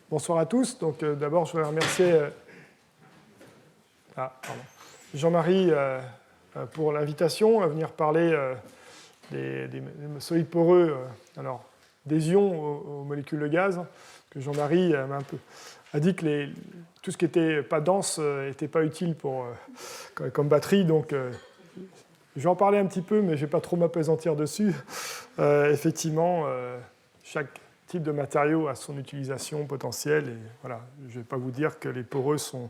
Bonsoir à tous. Donc, d'abord, je voudrais remercier Jean-Marie pour l'invitation à venir parler des solides poreux, des ions aux molécules de gaz. Que Jean-Marie a dit que tout ce qui n'était pas dense n'était pas utile comme batterie. Donc, je vais en parler un petit peu, mais je ne vais pas trop m'appesantir dessus. Effectivement, chaque type de matériau a son utilisation potentielle. Et voilà, je ne vais pas vous dire que les poreux sont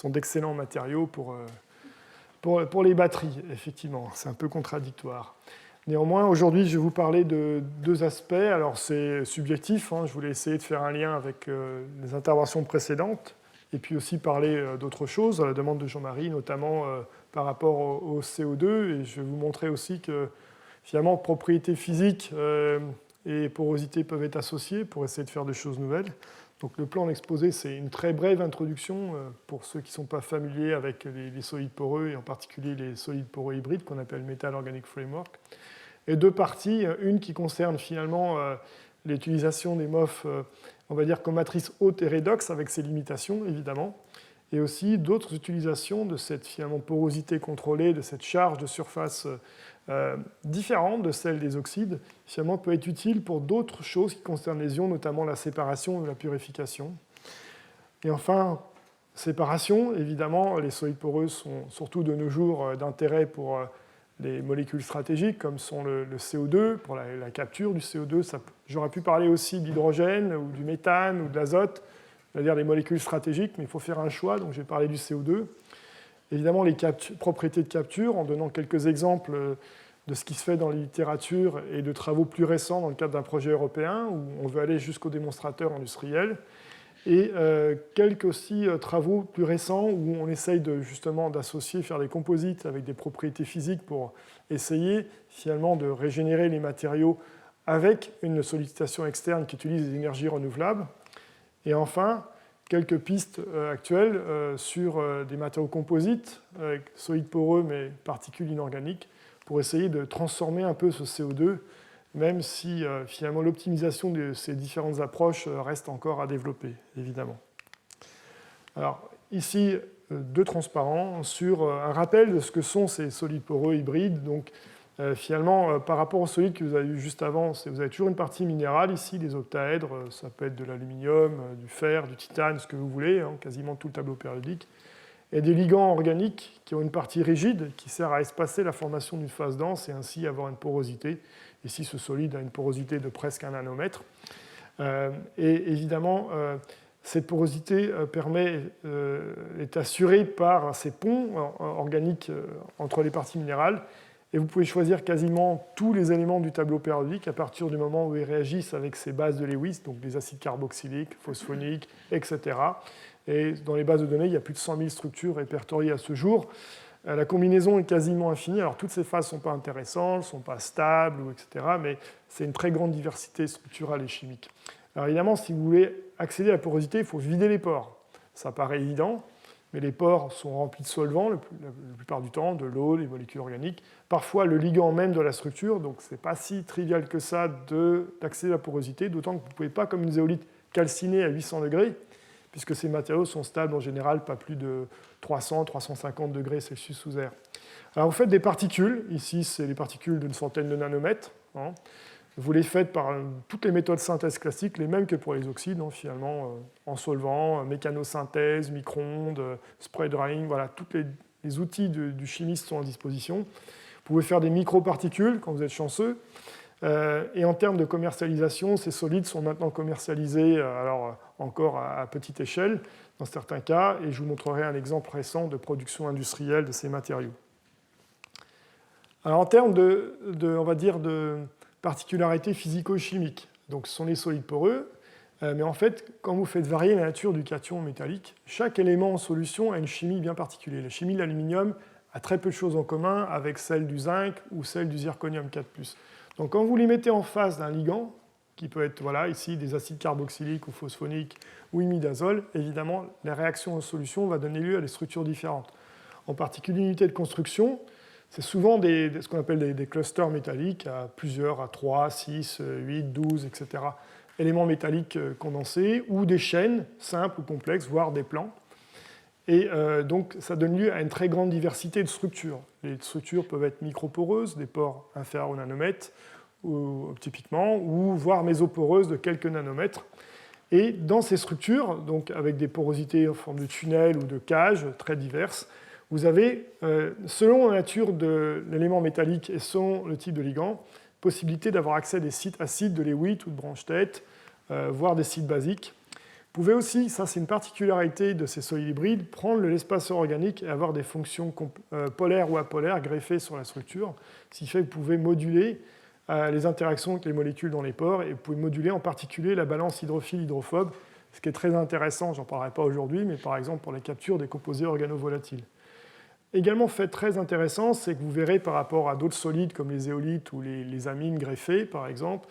d'excellents matériaux pour les batteries, effectivement. C'est un peu contradictoire. Néanmoins, aujourd'hui, je vais vous parler de deux aspects. Alors, c'est subjectif. Je voulais essayer de faire un lien avec les interventions précédentes et puis aussi parler d'autres choses, à la demande de Jean-Marie, notamment par rapport au CO2. Et je vais vous montrer aussi que, finalement, propriétés physiques et porosité peuvent être associées pour essayer de faire des choses nouvelles. Donc, le plan d'exposé, c'est une très brève introduction pour ceux qui ne sont pas familiers avec les solides poreux, et en particulier les solides poreux hybrides, qu'on appelle Metal Organic Framework. Et deux parties, une qui concerne finalement l'utilisation des MOF, on va dire comme matrice haute et redox, avec ses limitations, évidemment, et aussi d'autres utilisations de cette finalement porosité contrôlée, de cette charge de surface différente de celle des oxydes, finalement peut être utile pour d'autres choses qui concernent les ions, notamment la séparation ou la purification. Et enfin, séparation, évidemment, les solides poreux sont surtout de nos jours d'intérêt pour les molécules stratégiques, comme sont le CO2, pour la capture du CO2. J'aurais pu parler aussi d'hydrogène, ou du méthane, ou de l'azote, c'est-à-dire les molécules stratégiques, mais il faut faire un choix, donc je vais parler du CO2. Évidemment, les propriétés de capture, en donnant quelques exemples de ce qui se fait dans la littérature et de travaux plus récents dans le cadre d'un projet européen, où on veut aller jusqu'au démonstrateur industriel, et quelques aussi travaux plus récents où on essaye justement d'associer, faire des composites avec des propriétés physiques pour essayer finalement de régénérer les matériaux avec une sollicitation externe qui utilise des énergies renouvelables. Et enfin, quelques pistes actuelles sur des matériaux composites, avec solides poreux mais particules inorganiques, pour essayer de transformer un peu ce CO2, même si finalement l'optimisation de ces différentes approches reste encore à développer, évidemment. Alors ici, deux transparents sur un rappel de ce que sont ces solides poreux hybrides. Donc finalement, par rapport aux solides que vous avez vu juste avant, vous avez toujours une partie minérale ici, les octaèdres, ça peut être de l'aluminium, du fer, du titane, ce que vous voulez, quasiment tout le tableau périodique. Et des ligands organiques qui ont une partie rigide qui sert à espacer la formation d'une phase dense et ainsi avoir une porosité. Ici, ce solide a une porosité de presque 1 nanomètre. Et évidemment, cette porosité est assurée par ces ponts organiques entre les parties minérales. Et vous pouvez choisir quasiment tous les éléments du tableau périodique à partir du moment où ils réagissent avec ces bases de Lewis, donc les acides carboxyliques, phosphoniques, etc. Et dans les bases de données, il y a plus de 100 000 structures répertoriées à ce jour. La combinaison est quasiment infinie. Alors, toutes ces phases ne sont pas intéressantes, ne sont pas stables, etc. Mais c'est une très grande diversité structurale et chimique. Alors, évidemment, si vous voulez accéder à la porosité, il faut vider les pores. Ça paraît évident, mais les pores sont remplis de solvants la plupart du temps, de l'eau, des molécules organiques. Parfois, le ligand même de la structure. Donc, ce n'est pas si trivial que ça d'accéder à la porosité, d'autant que vous ne pouvez pas, comme une zéolite, calciner à 800 degrés, puisque ces matériaux sont stables en général, pas plus de 300-350 degrés Celsius sous air. Alors vous faites des particules, ici c'est des particules d'une centaine de nanomètres. Vous les faites par toutes les méthodes de synthèse classiques, les mêmes que pour les oxydes, finalement, en solvant, mécanosynthèse, micro-ondes, spray drying, voilà, tous les outils du chimiste sont à disposition. Vous pouvez faire des microparticules quand vous êtes chanceux. Et en termes de commercialisation, ces solides sont maintenant commercialisés alors, encore à petite échelle dans certains cas, et je vous montrerai un exemple récent de production industrielle de ces matériaux. Alors en termes on va dire, de particularités physico-chimiques, donc ce sont les solides poreux, mais en fait, quand vous faites varier la nature du cation métallique, chaque élément en solution a une chimie bien particulière. La chimie de l'aluminium a très peu de choses en commun avec celle du zinc ou celle du zirconium 4+. Donc quand vous les mettez en face d'un ligand, qui peut être ici des acides carboxyliques ou phosphoniques ou imidazole, évidemment, la réaction en solution va donner lieu à des structures différentes. En particulier, l'unité de construction, c'est souvent ce qu'on appelle des clusters métalliques, à plusieurs, à 3, 6, 8, 12, etc. éléments métalliques condensés, ou des chaînes simples ou complexes, voire des plans. Et donc ça donne lieu à une très grande diversité de structures. Les structures peuvent être microporeuses, des pores inférieurs au nanomètre, typiquement, ou voire mésoporeuses de quelques nanomètres. Et dans ces structures, donc avec des porosités en forme de tunnel ou de cage très diverses, vous avez, selon la nature de l'élément métallique et selon le type de ligand, possibilité d'avoir accès à des sites acides de Lewis ou de branche-tête, voire des sites basiques. Vous pouvez aussi, ça c'est une particularité de ces solides hybrides, prendre l'espaceur organique et avoir des fonctions polaires ou apolaires greffées sur la structure, ce qui fait que vous pouvez moduler les interactions avec les molécules dans les pores et vous pouvez moduler en particulier la balance hydrophile-hydrophobe, ce qui est très intéressant, j'en parlerai pas aujourd'hui, mais par exemple pour la capture des composés organovolatiles. Également fait très intéressant, c'est que vous verrez par rapport à d'autres solides comme les éolytes ou les amines greffées par exemple,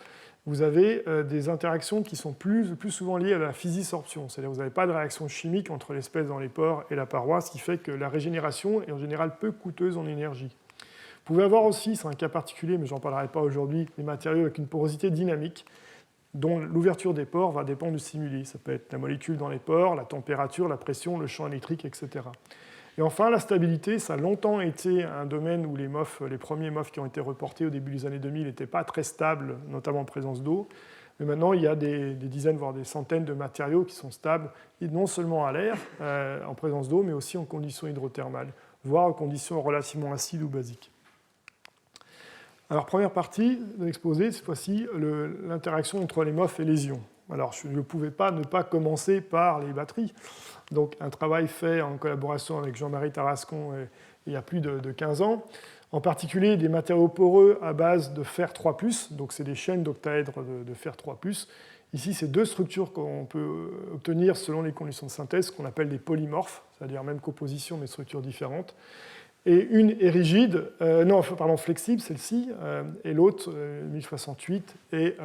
vous avez des interactions qui sont plus souvent liées à la physisorption, c'est-à-dire que vous n'avez pas de réaction chimique entre l'espèce dans les pores et la paroi, ce qui fait que la régénération est en général peu coûteuse en énergie. Vous pouvez avoir aussi, c'est un cas particulier, mais je n'en parlerai pas aujourd'hui, des matériaux avec une porosité dynamique, dont l'ouverture des pores va dépendre du stimuli. Ça peut être la molécule dans les pores, la température, la pression, le champ électrique, etc. Et enfin, la stabilité, ça a longtemps été un domaine où les premiers MOF qui ont été reportés au début des années 2000 n'étaient pas très stables, notamment en présence d'eau. Mais maintenant, il y a des dizaines, voire des centaines de matériaux qui sont stables, non seulement à l'air, en présence d'eau, mais aussi en conditions hydrothermales, voire en conditions relativement acides ou basiques. Alors, première partie de l'exposé, cette fois-ci, l'interaction entre les MOF et les ions. Alors, je ne pouvais pas ne pas commencer par les batteries. Donc, un travail fait en collaboration avec Jean-Marie Tarascon il y a plus de 15 ans. En particulier, des matériaux poreux à base de fer 3+, donc c'est des chaînes d'octaèdres de fer 3+. Ici, c'est deux structures qu'on peut obtenir selon les conditions de synthèse, qu'on appelle des polymorphes, c'est-à-dire même composition, mais structures différentes. Et une est rigide, flexible, celle-ci, et l'autre, 1068, est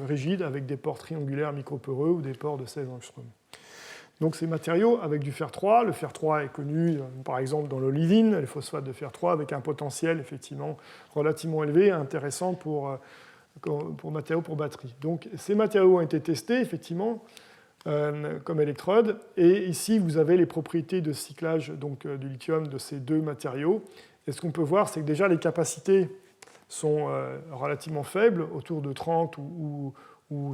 rigide avec des pores triangulaires microporeux ou des pores de 16 angstrom. Donc ces matériaux avec du fer 3, le fer 3 est connu par exemple dans l'olivine, les phosphates de fer 3 avec un potentiel effectivement relativement élevé, intéressant pour matériaux pour batterie. Donc ces matériaux ont été testés effectivement comme électrodes, et ici vous avez les propriétés de cyclage donc, du lithium de ces deux matériaux. Et ce qu'on peut voir, c'est que déjà les capacités sont relativement faibles, autour de 30 ou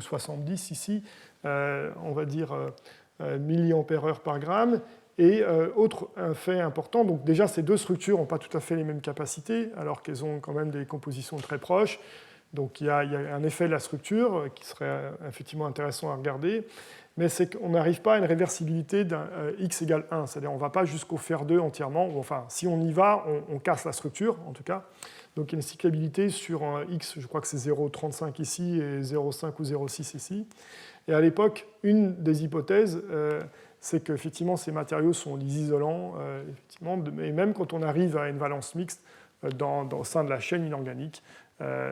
70 ici, on va dire milliampères-heure par gramme. Et autre fait important, donc déjà ces deux structures n'ont pas tout à fait les mêmes capacités, alors qu'elles ont quand même des compositions très proches. Donc il y a un effet de la structure qui serait effectivement intéressant à regarder, mais c'est qu'on n'arrive pas à une réversibilité d'un x égale 1, c'est-à-dire on ne va pas jusqu'au fer 2 entièrement, ou enfin si on y va, on casse la structure en tout cas. Donc il y a une cyclabilité sur un x, je crois que c'est 0,35 ici et 0,5 ou 0,6 ici. Et à l'époque, une des hypothèses, c'est qu'effectivement ces matériaux sont des isolants, effectivement, et même quand on arrive à une valence mixte au sein de la chaîne inorganique,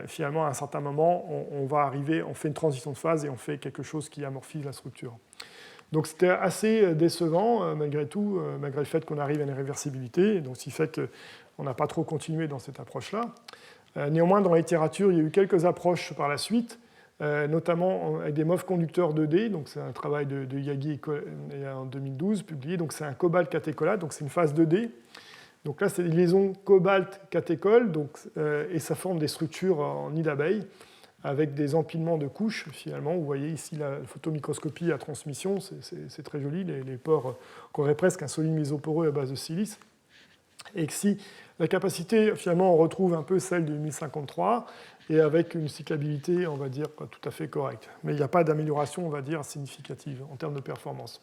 finalement, à un certain moment, on va arriver, on fait une transition de phase et on fait quelque chose qui amorphise la structure. Donc c'était assez décevant, malgré tout, malgré le fait qu'on arrive à une réversibilité, donc ce qui fait qu'on n'a pas trop continué dans cette approche-là. Néanmoins, dans la littérature, il y a eu quelques approches par la suite, notamment avec des MOF conducteurs 2D, donc c'est un travail de Yagi en 2012 publié, donc c'est un cobalt catécholate, donc c'est une phase 2D. Donc là, c'est des liaisons cobalt-catéchol, et ça forme des structures en nid d'abeille avec des empilements de couches, finalement. Vous voyez ici la photomicroscopie à transmission, c'est très joli, les pores auraient presque un solide mésoporeux à base de silice. Et ici, la capacité, finalement, on retrouve un peu celle de 1053, et avec une cyclabilité, on va dire, tout à fait correcte. Mais il n'y a pas d'amélioration, on va dire, significative en termes de performance.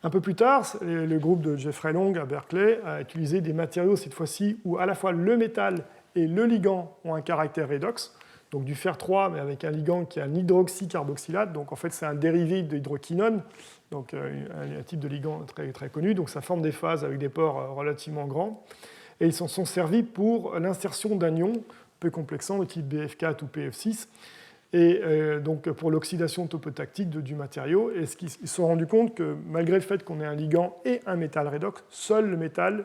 Un peu plus tard, le groupe de Jeffrey Long à Berkeley a utilisé des matériaux, cette fois-ci, où à la fois le métal et le ligand ont un caractère redox, donc du fer 3, mais avec un ligand qui est un hydroxycarboxylate, donc en fait c'est un dérivé de l'hydroquinone, donc un type de ligand très, très connu, donc ça forme des phases avec des pores relativement grands, et ils s'en sont servis pour l'insertion d'anions peu complexants de type BF4 ou PF6, et donc pour l'oxydation topotactique du matériau. Et ils se sont rendus compte que malgré le fait qu'on ait un ligand et un métal redox, seul le métal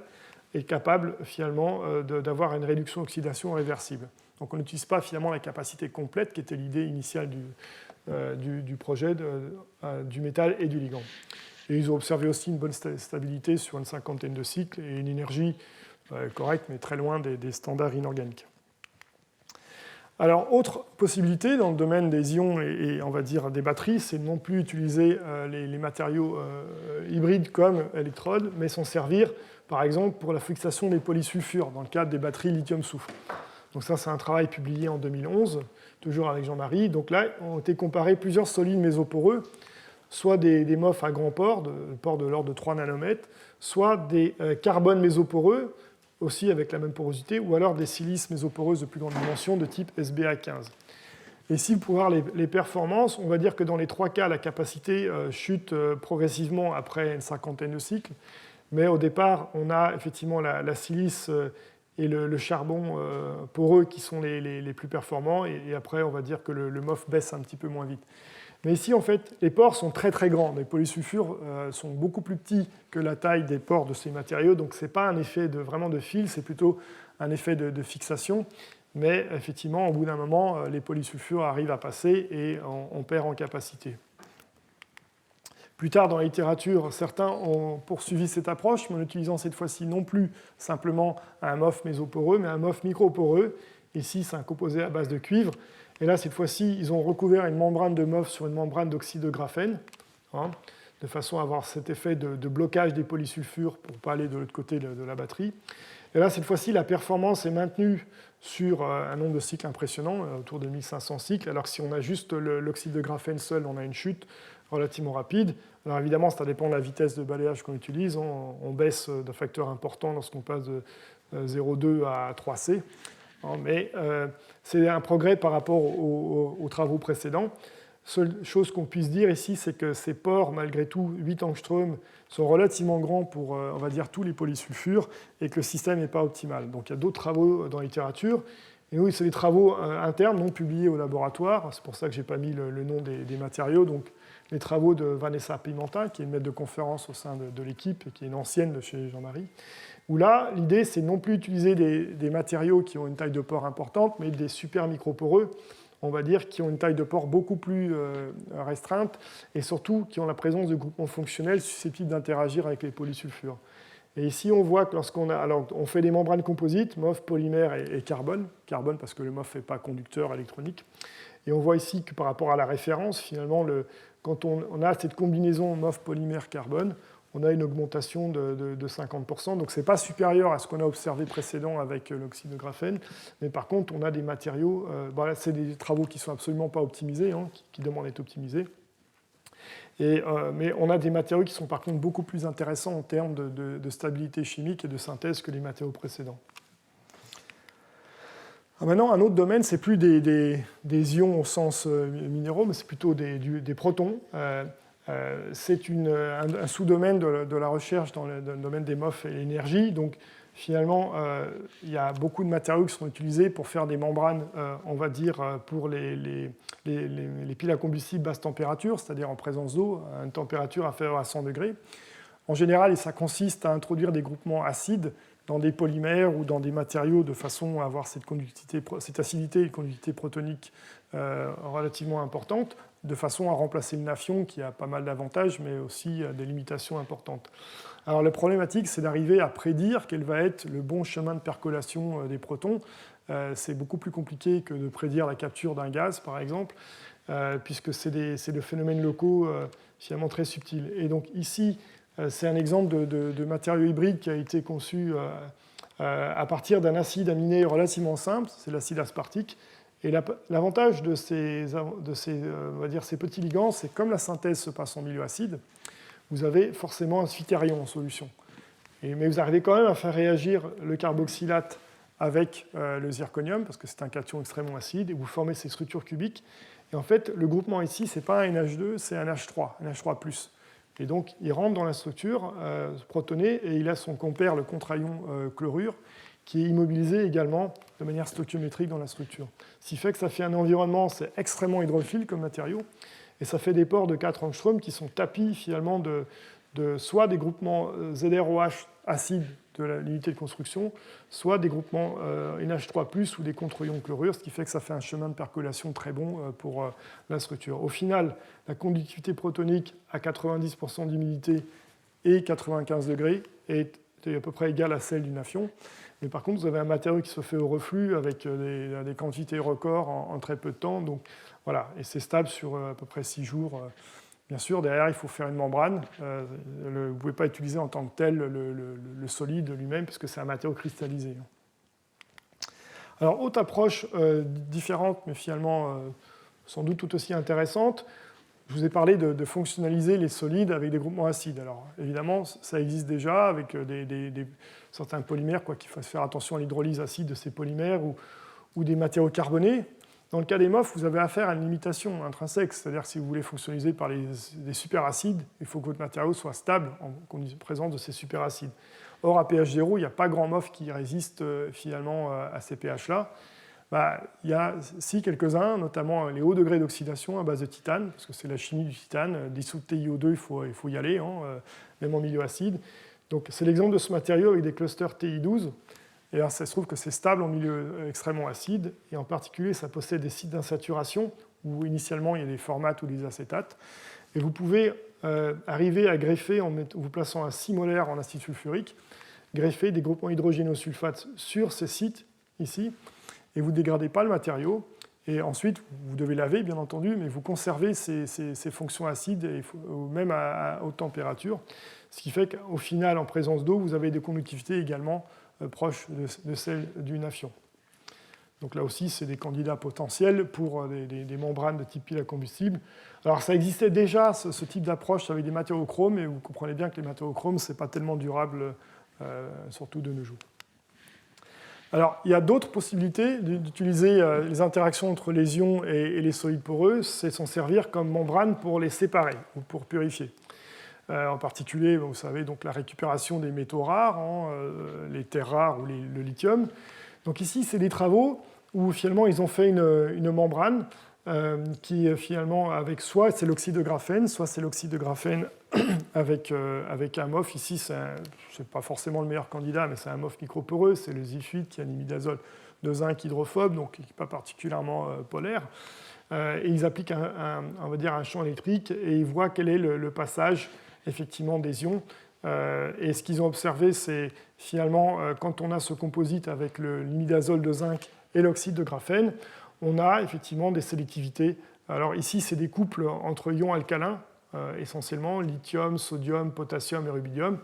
est capable finalement d'avoir une réduction-oxydation réversible. Donc on n'utilise pas finalement la capacité complète qui était l'idée initiale du projet du métal et du ligand. Et ils ont observé aussi une bonne stabilité sur une cinquantaine de cycles et une énergie correcte, mais très loin des standards inorganiques. Alors, autre possibilité dans le domaine des ions et on va dire des batteries, c'est de non plus utiliser les matériaux hybrides comme électrodes, mais s'en servir, par exemple, pour la fixation des polysulfures dans le cadre des batteries lithium-soufre. Donc ça, c'est un travail publié en 2011, toujours avec Jean-Marie. Donc là, ont été comparés plusieurs solides mésoporeux, soit des MOF à grand port de l'ordre de 3 nanomètres, soit des carbones mésoporeux, aussi avec la même porosité, ou alors des silices mésoporeuses de plus grande dimension de type SBA15. Et si pour voir les performances, on va dire que dans les 3 cas, la capacité chute progressivement après une cinquantaine de cycles, mais au départ, on a effectivement la silice et le charbon poreux qui sont les plus performants, et après, on va dire que le MOF baisse un petit peu moins vite. Mais ici, en fait, les pores sont très très grands. Les polysulfures sont beaucoup plus petits que la taille des pores de ces matériaux, donc ce n'est pas un effet vraiment de fil, c'est plutôt un effet de fixation. Mais effectivement, au bout d'un moment, les polysulfures arrivent à passer et on perd en capacité. Plus tard dans la littérature, certains ont poursuivi cette approche, mais en utilisant cette fois-ci non plus simplement un MOF mésoporeux, mais un MOF microporeux. Ici, c'est un composé à base de cuivre. Et là, cette fois-ci, ils ont recouvert une membrane de MOF sur une membrane d'oxyde de graphène, de façon à avoir cet effet de blocage des polysulfures pour ne pas aller de l'autre côté de la batterie. Et là, cette fois-ci, la performance est maintenue sur un nombre de cycles impressionnant, autour de 1500 cycles, alors que si on a juste l'oxyde de graphène seul, on a une chute relativement rapide. Alors évidemment, ça dépend de la vitesse de balayage qu'on utilise. On baisse d'un facteur important lorsqu'on passe de 0,2 à 3C. Mais c'est un progrès par rapport aux travaux précédents. Seule chose qu'on puisse dire ici, c'est que ces pores, malgré tout, 8 angstroms, sont relativement grands pour, on va dire, tous les polysulfures et que le système n'est pas optimal. Donc il y a d'autres travaux dans la littérature. Et nous, c'est des travaux internes non publiés au laboratoire. C'est pour ça que je n'ai pas mis le nom des matériaux. Donc les travaux de Vanessa Pimenta, qui est une maître de conférence au sein de l'équipe et qui est une ancienne de chez Jean-Marie, où là, l'idée, c'est non plus utiliser des matériaux qui ont une taille de pore importante, mais des super microporeux, on va dire, qui ont une taille de pore beaucoup plus restreinte, et surtout qui ont la présence de groupements fonctionnels susceptibles d'interagir avec les polysulfures. Et ici, on voit que on fait des membranes composites, MOF, polymère et carbone. Carbone parce que le MOF n'est pas conducteur électronique. Et on voit ici que par rapport à la référence, finalement, quand on a cette combinaison MOF, polymère, carbone, on a une augmentation de 50%. Donc ce n'est pas supérieur à ce qu'on a observé précédemment avec l'oxyde de graphène. Mais par contre, on a des matériaux, c'est des travaux qui ne sont absolument pas optimisés, qui demandent d'être optimisés. Mais on a des matériaux qui sont par contre beaucoup plus intéressants en termes de stabilité chimique et de synthèse que les matériaux précédents. Maintenant, un autre domaine, c'est plus des ions au sens minéraux, mais c'est plutôt des protons. C'est un sous-domaine de la recherche dans le domaine des MOF et l'énergie. Donc, finalement, il y a beaucoup de matériaux qui sont utilisés pour faire des membranes, on va dire, pour les piles à combustible basse température, c'est-à-dire en présence d'eau, à une température inférieure à 100 degrés. En général, ça consiste à introduire des groupements acides dans des polymères ou dans des matériaux de façon à avoir cette acidité et conductivité protonique relativement importante, de façon à remplacer le naphion qui a pas mal d'avantages, mais aussi des limitations importantes. Alors la problématique, c'est d'arriver à prédire quel va être le bon chemin de percolation des protons. C'est beaucoup plus compliqué que de prédire la capture d'un gaz, par exemple, puisque c'est de phénomènes locaux finalement très subtils. Et donc ici, c'est un exemple de matériau hybride qui a été conçu à partir d'un acide aminé relativement simple, c'est l'acide aspartique. Et l'avantage de ces petits ligands, c'est que comme la synthèse se passe en milieu acide, vous avez forcément un zwitterion en solution. Mais vous arrivez quand même à faire réagir le carboxylate avec le zirconium, parce que c'est un cation extrêmement acide, et vous formez ces structures cubiques. Et en fait, le groupement ici, ce n'est pas un NH2, c'est un H3, un H3+. Et donc, il rentre dans la structure protonée, et il a son compère, le contraion chlorure, qui est immobilisé également de manière stoichiométrique dans la structure. Ce qui fait que ça fait un environnement, c'est extrêmement hydrophile comme matériau, et ça fait des pores de 4 angstroms qui sont tapis finalement de soit des groupements ZROH acides de l'unité de construction, soit des groupements NH3+, ou des contre-ions chlorure, ce qui fait que ça fait un chemin de percolation très bon pour la structure. Au final, la conductivité protonique à 90% d'humidité et 95 degrés est à peu près égale à celle du nafion. Mais par contre, vous avez un matériau qui se fait au reflux avec des quantités records en très peu de temps. Donc voilà, et c'est stable sur à peu près 6 jours. Bien sûr, derrière, il faut faire une membrane. Vous ne pouvez pas utiliser en tant que tel le solide lui-même, parce que c'est un matériau cristallisé. Alors, autre approche différente, mais finalement sans doute tout aussi intéressante. Je vous ai parlé de fonctionnaliser les solides avec des groupements acides. Alors, évidemment, ça existe déjà avec certains polymères, qu'il faut faire attention à l'hydrolyse acide de ces polymères, ou des matériaux carbonés. Dans le cas des MOF, vous avez affaire à une limitation intrinsèque, c'est-à-dire que si vous voulez fonctionnaliser par des superacides, il faut que votre matériau soit stable en présence de ces superacides. Or, à pH 0, il n'y a pas grand MOF qui résiste finalement à ces pH-là. Il y a si quelques-uns, notamment les hauts degrés d'oxydation à base de titane, parce que c'est la chimie du titane. Dissous de TiO2, il faut y aller, même en milieu acide. Donc, c'est l'exemple de ce matériau avec des clusters Ti12. Et alors, ça se trouve que c'est stable en milieu extrêmement acide, et en particulier, ça possède des sites d'insaturation, où initialement, il y a des formates ou des acétates. Et vous pouvez arriver à greffer, en vous plaçant à 6 molaires en acide sulfurique, greffer des groupements hydrogénosulfates sur ces sites, ici, et vous ne dégradez pas le matériau. Et ensuite, vous devez laver, bien entendu, mais vous conservez ces fonctions acides, même à haute température, ce qui fait qu'au final, en présence d'eau, vous avez des conductivités également proches de celles du nafion. Donc là aussi, c'est des candidats potentiels pour des membranes de type pile à combustible. Alors ça existait déjà, ce type d'approche avec des matériaux chromes, et vous comprenez bien que les matériaux chromes, ce n'est pas tellement durable, surtout de nos jours. Alors, il y a d'autres possibilités d'utiliser les interactions entre les ions et les solides poreux, c'est s'en servir comme membrane pour les séparer ou pour purifier. En particulier, vous savez, donc la récupération des métaux rares, les terres rares ou le lithium. Donc ici, c'est des travaux où finalement ils ont fait une membrane qui finalement avec soit c'est l'oxyde de graphène, soit c'est l'oxyde de graphène avec un MOF. Ici, ce n'est pas forcément le meilleur candidat, mais c'est un MOF microporeux, c'est le zifluide qui a un imidazole de zinc hydrophobe, donc qui n'est pas particulièrement polaire. Et ils appliquent on va dire un champ électrique et ils voient quel est le passage effectivement des ions. Et ce qu'ils ont observé, c'est finalement quand on a ce composite avec l'imidazole de zinc et l'oxyde de graphène, on a effectivement des sélectivités. Alors ici, c'est des couples entre ions alcalins, essentiellement lithium, sodium, potassium et rubidium.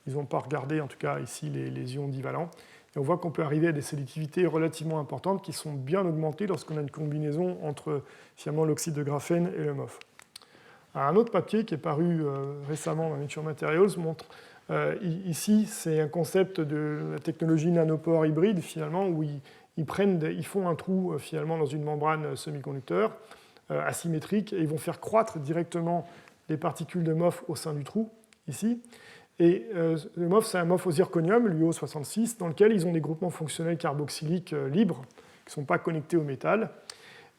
Ils n'ont pas regardé, en tout cas ici, les ions divalents. Et on voit qu'on peut arriver à des sélectivités relativement importantes qui sont bien augmentées lorsqu'on a une combinaison entre finalement l'oxyde de graphène et le MOF. Un autre papier qui est paru récemment dans Nature Materials montre ici, c'est un concept de la technologie nanopore hybride finalement où ils font un trou finalement dans une membrane semi-conducteur asymétrique et ils vont faire croître directement des particules de MOF au sein du trou ici. Et le MOF, c'est un MOF au zirconium, l'UO66, dans lequel ils ont des groupements fonctionnels carboxyliques libres qui ne sont pas connectés au métal.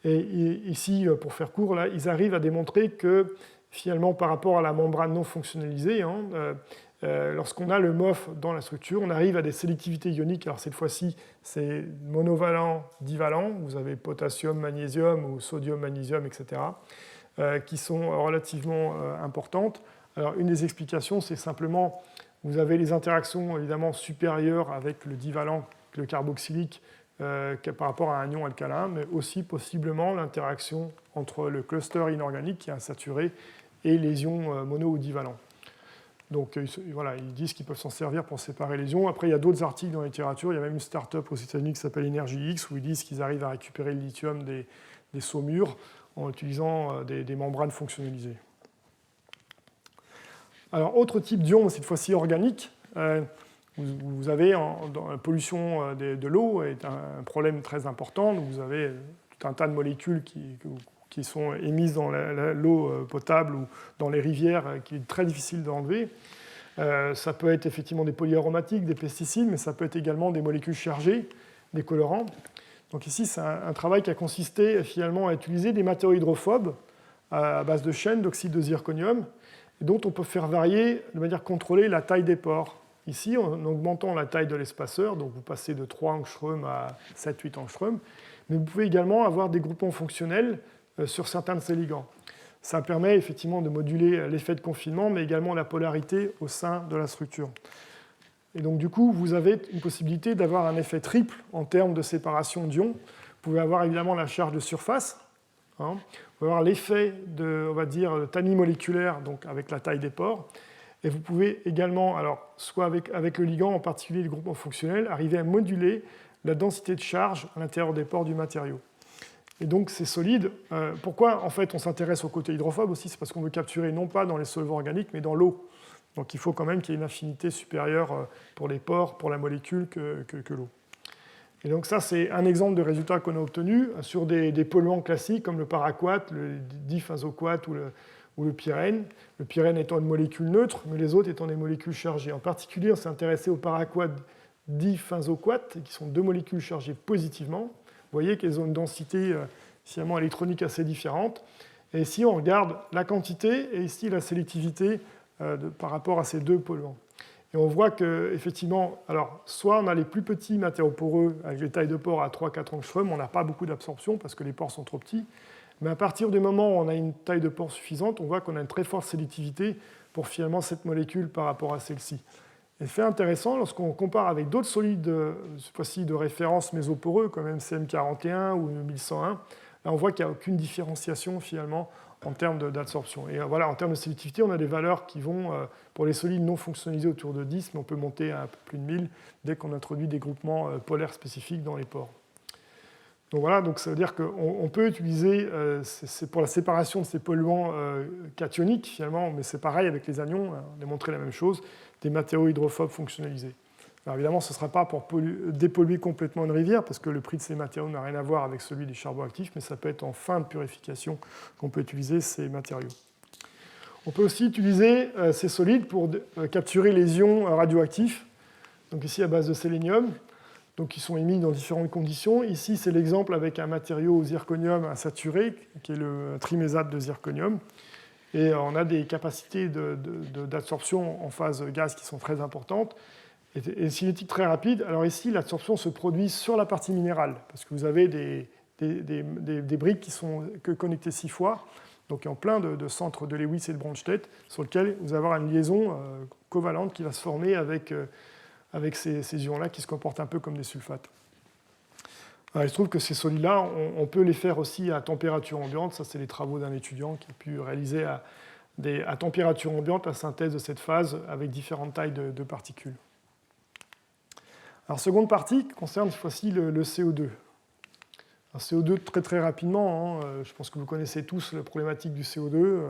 Et ici, pour faire court, là, ils arrivent à démontrer que finalement, par rapport à la membrane non fonctionnalisée, lorsqu'on a le MOF dans la structure, on arrive à des sélectivités ioniques. Alors cette fois-ci, c'est monovalent, divalent. Vous avez potassium, magnésium ou sodium, magnésium, etc., qui sont relativement importantes. Alors une des explications, c'est simplement, vous avez les interactions évidemment supérieures avec le divalent, le carboxylique, par rapport à un ion alcalin, mais aussi possiblement l'interaction entre le cluster inorganique qui est insaturé et les ions mono ou divalents. Donc voilà, ils disent qu'ils peuvent s'en servir pour séparer les ions. Après, il y a d'autres articles dans la littérature. Il y a même une start-up aux États-Unis qui s'appelle EnergyX où ils disent qu'ils arrivent à récupérer le lithium des saumures en utilisant des membranes fonctionnalisées. Alors, autre type d'ion, cette fois-ci organique. Vous avez dans la pollution de l'eau est un problème très important. Donc vous avez tout un tas de molécules qui sont émises dans l'eau potable ou dans les rivières, qui est très difficile d'enlever. Ça peut être effectivement des polyaromatiques, des pesticides, mais ça peut être également des molécules chargées, des colorants. Donc ici, c'est un travail qui a consisté finalement à utiliser des matériaux hydrophobes à base de chêne, d'oxyde de zirconium, et dont on peut faire varier de manière contrôlée la taille des pores. ici en augmentant la taille de l'espaceur, donc vous passez de 3 angstroms à 7-8 angstroms, mais vous pouvez également avoir des groupements fonctionnels sur certains de ces ligands. Ça permet effectivement de moduler l'effet de confinement, mais également la polarité au sein de la structure. Et donc du coup, vous avez une possibilité d'avoir un effet triple en termes de séparation d'ions. Vous pouvez avoir évidemment la charge de surface, hein. Vous pouvez avoir l'effet de, on va dire, tanimoléculaire, donc avec la taille des pores. Et vous pouvez également, alors, soit avec le ligand, en particulier le groupement fonctionnel, arriver à moduler la densité de charge à l'intérieur des pores du matériau. Et donc ces solides, pourquoi en fait on s'intéresse au côté hydrophobe aussi, c'est parce qu'on veut capturer non pas dans les solvants organiques, mais dans l'eau. Donc il faut quand même qu'il y ait une affinité supérieure pour les pores, pour la molécule que l'eau. Et donc ça, c'est un exemple de résultat qu'on a obtenu sur des polluants classiques comme le paraquat, le diphenzoquat ou le pyrène. Le pyrène étant une molécule neutre, mais les autres étant des molécules chargées. En particulier, on s'est intéressé au paraquat diphenzoquat, qui sont deux molécules chargées positivement. Vous voyez qu'elles ont une densité finalement électronique assez différente. Et ici, on regarde la quantité et ici la sélectivité par rapport à ces deux polluants. Et on voit qu'effectivement, alors, soit on a les plus petits matériaux poreux avec les tailles de pores à 3-4 angstroms, on n'a pas beaucoup d'absorption parce que les pores sont trop petits. Mais à partir du moment où on a une taille de pore suffisante, on voit qu'on a une très forte sélectivité pour finalement cette molécule par rapport à celle-ci. Et fait intéressant, lorsqu'on compare avec d'autres solides, cette fois-ci de référence mésoporeux, comme MCM41 ou 1101, là on voit qu'il n'y a aucune différenciation finalement en termes d'absorption. Et voilà, en termes de sélectivité, on a des valeurs qui vont, pour les solides non fonctionnalisés, autour de 10, mais on peut monter à un peu plus de 1000 dès qu'on introduit des groupements polaires spécifiques dans les pores. Donc voilà, donc ça veut dire qu'on peut utiliser, c'est pour la séparation de ces polluants cationiques finalement, mais c'est pareil avec les anions, on a montré la même chose, des matériaux hydrophobes fonctionnalisés. Alors évidemment, ce ne sera pas pour dépolluer complètement une rivière, parce que le prix de ces matériaux n'a rien à voir avec celui des charbons actifs, mais ça peut être en fin de purification qu'on peut utiliser ces matériaux. On peut aussi utiliser ces solides pour capturer les ions radioactifs, donc ici à base de sélénium, donc qui sont émis dans différentes conditions. Ici, c'est l'exemple avec un matériau au zirconium insaturé, qui est le trimésate de zirconium. Et on a des capacités d'absorption en phase gaz qui sont très importantes. Et cinétique très rapide. Alors ici, l'absorption se produit sur la partie minérale, parce que vous avez des briques qui sont connectées 6 fois, donc en plein de centres de Lewis et de Bronsted, sur lesquels vous allez avoir une liaison covalente qui va se former avec ces ions-là qui se comportent un peu comme des sulfates. Alors, il se trouve que ces solides-là, on peut les faire aussi à température ambiante. Ça, c'est les travaux d'un étudiant qui a pu réaliser à température ambiante la synthèse de cette phase avec différentes tailles de particules. Alors, seconde partie concerne cette fois-ci le CO2. Un CO2 très très rapidement, hein, je pense que vous connaissez tous la problématique du CO2.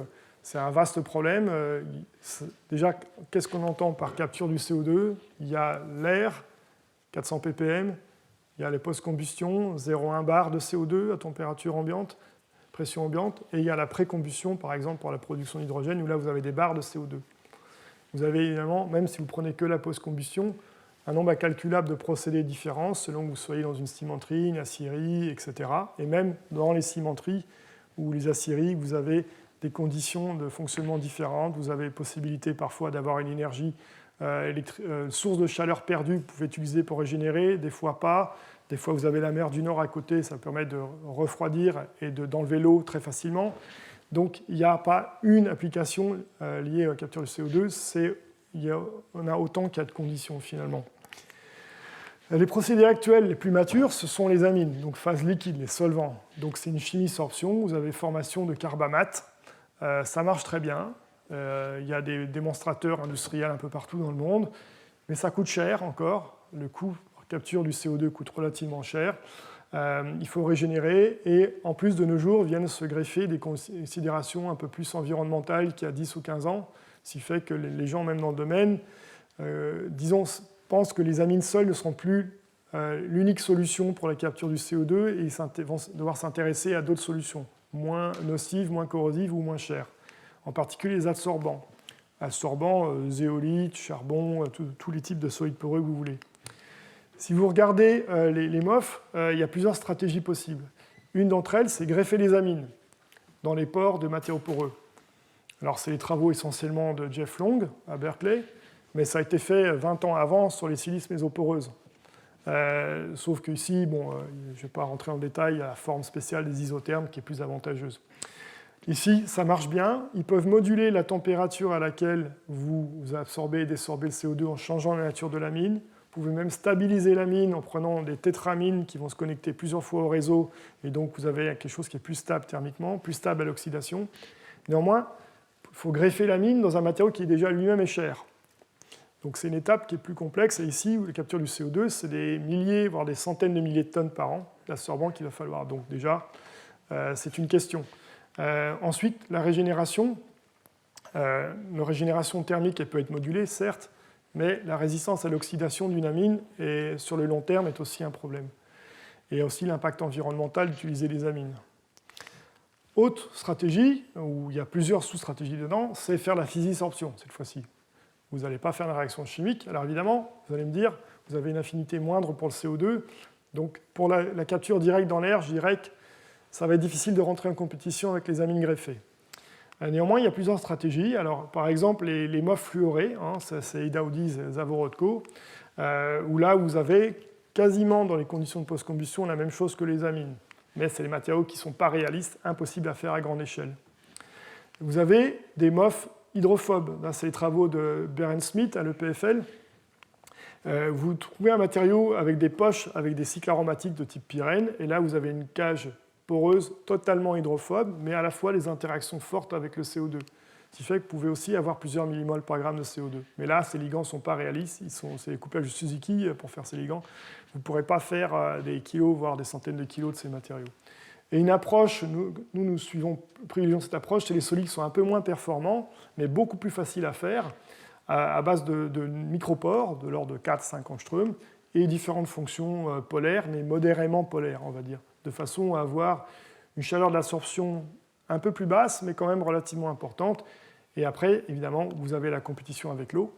C'est un vaste problème. Déjà, qu'est-ce qu'on entend par capture du CO2 ? Il y a l'air, 400 ppm, il y a les post-combustion, 0,1 bar de CO2 à température ambiante, pression ambiante, et il y a la pré-combustion, par exemple, pour la production d'hydrogène, où là, vous avez des barres de CO2. Vous avez évidemment, même si vous prenez que la post-combustion, un nombre incalculable de procédés différents selon que vous soyez dans une cimenterie, une aciérie, etc. Et même dans les cimenteries ou les aciéries, vous avez des conditions de fonctionnement différentes. Vous avez possibilité parfois d'avoir une énergie, source de chaleur perdue que vous pouvez utiliser pour régénérer, des fois pas. Des fois, vous avez la mer du Nord à côté, ça permet de refroidir et d'enlever l'eau très facilement. Donc, il n'y a pas une application liée à la capture du CO2, on a autant qu'il y a de conditions finalement. Les procédés actuels les plus matures, ce sont les amines, donc phase liquide, les solvants. Donc c'est une chimie sorption, vous avez formation de carbamate, ça marche très bien. Il y a des démonstrateurs industriels un peu partout dans le monde, mais ça coûte cher encore. Le coût de capture du CO2 coûte relativement cher. Il faut régénérer et en plus de nos jours viennent se greffer des considérations un peu plus environnementales qu'il y a 10 ou 15 ans, ce qui fait que les gens même dans le domaine, pensent que les amines seules ne seront plus l'unique solution pour la capture du CO2 et ils vont devoir s'intéresser à d'autres solutions, moins nocives, moins corrosives ou moins chères. En particulier les adsorbants. Zéolite, charbon, tous les types de solides poreux que vous voulez. Si vous regardez les MOF, il y a plusieurs stratégies possibles. Une d'entre elles, c'est greffer les amines dans les pores de matériaux poreux. Alors, c'est les travaux essentiellement de Jeff Long à Berkeley, mais ça a été fait 20 ans avant sur les silices mésoporeuses. Sauf qu'ici, bon, je ne vais pas rentrer en détail, il y a la forme spéciale des isothermes qui est plus avantageuse. Ici, ça marche bien. Ils peuvent moduler la température à laquelle vous absorbez et désorbez le CO2 en changeant la nature de la mine. Vous pouvez même stabiliser la mine en prenant des tétramines qui vont se connecter plusieurs fois au réseau, et donc vous avez quelque chose qui est plus stable thermiquement, plus stable à l'oxydation. Néanmoins, il faut greffer la mine dans un matériau qui déjà lui-même est cher. Donc c'est une étape qui est plus complexe, et ici, la capture du CO2, c'est des milliers, voire des centaines de milliers de tonnes par an d'absorbant qu'il va falloir. Donc déjà, c'est une question. Ensuite, la régénération thermique, elle peut être modulée, certes, mais la résistance à l'oxydation d'une amine, sur le long terme, est aussi un problème. Et aussi l'impact environnemental d'utiliser les amines. Autre stratégie, où il y a plusieurs sous-stratégies dedans, c'est faire la physisorption, cette fois-ci. Vous n'allez pas faire la réaction chimique. Alors évidemment, vous allez me dire, vous avez une affinité moindre pour le CO2, donc pour la capture directe dans l'air, je dirais que ça va être difficile de rentrer en compétition avec les amines greffées. Néanmoins, il y a plusieurs stratégies. Alors, par exemple, les MOF fluorés, hein, c'est Idaoudiz et Zaworodko, où là, vous avez quasiment dans les conditions de post-combustion la même chose que les amines. Mais c'est des matériaux qui ne sont pas réalistes, impossibles à faire à grande échelle. Vous avez des MOF hydrophobes. Là, c'est les travaux de Beren Smith à l'EPFL. Vous trouvez un matériau avec des poches avec des cycles aromatiques de type pyrène, et là, vous avez une cage poreuse totalement hydrophobe, mais à la fois des interactions fortes avec le CO2. Ce qui fait que vous pouvez aussi avoir plusieurs millimoles par gramme de CO2. Mais là, ces ligands ne sont pas réalistes, c'est des couplages de Suzuki pour faire ces ligands. Vous ne pourrez pas faire des kilos, voire des centaines de kilos de ces matériaux. Et une approche, nous privilégions cette approche, c'est les solides qui sont un peu moins performants, mais beaucoup plus faciles à faire, à base de micropores, de l'ordre de 4-5 angstroms, et différentes fonctions polaires, mais modérément polaires, on va dire, de façon à avoir une chaleur d'absorption un peu plus basse, mais quand même relativement importante. Et après, évidemment, vous avez la compétition avec l'eau.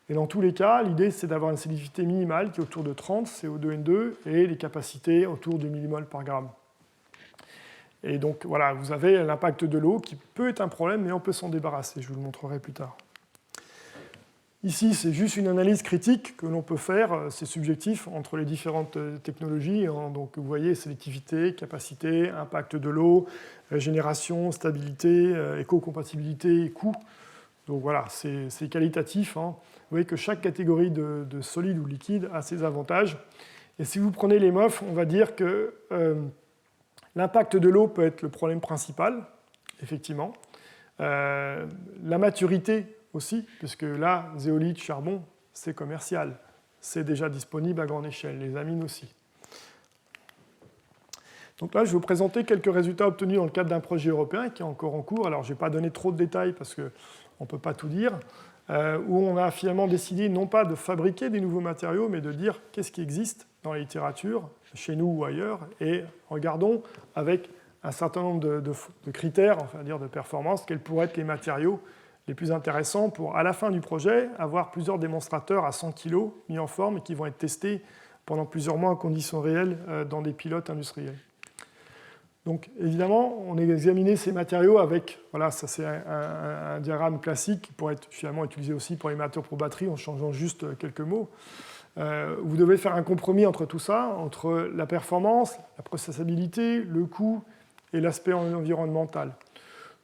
Et dans tous les cas, l'idée, c'est d'avoir une salinité minimale qui est autour de 30 CO2N2 et les capacités autour de millimoles par gramme. Et donc, voilà, vous avez l'impact de l'eau qui peut être un problème, mais on peut s'en débarrasser. Je vous le montrerai plus tard. Ici, c'est juste une analyse critique que l'on peut faire, c'est subjectif, entre les différentes technologies. Donc, vous voyez, sélectivité, capacité, impact de l'eau, régénération, stabilité, éco-compatibilité, coût. Donc voilà, c'est qualitatif. Vous voyez que chaque catégorie de solide ou liquide a ses avantages. Et si vous prenez les MOF, on va dire que l'impact de l'eau peut être le problème principal, effectivement. La maturité aussi, puisque là, zéolite, charbon, c'est commercial. C'est déjà disponible à grande échelle, les amines aussi. Donc là, je vais vous présenter quelques résultats obtenus dans le cadre d'un projet européen qui est encore en cours. Alors, je ne vais pas donner trop de détails parce qu'on ne peut pas tout dire, où on a finalement décidé non pas de fabriquer des nouveaux matériaux, mais de dire qu'est-ce qui existe dans la littérature, chez nous ou ailleurs, et regardons avec un certain nombre de critères, enfin dire de performance, quels pourraient être les matériaux les plus intéressants pour, à la fin du projet, avoir plusieurs démonstrateurs à 100 kg mis en forme et qui vont être testés pendant plusieurs mois en conditions réelles dans des pilotes industriels. Donc évidemment, on a examiné ces matériaux avec, voilà, ça c'est un diagramme classique qui pourrait être finalement utilisé aussi pour les matériaux pour batterie en changeant juste quelques mots. Vous devez faire un compromis entre tout ça, entre la performance, la processabilité, le coût et l'aspect environnemental.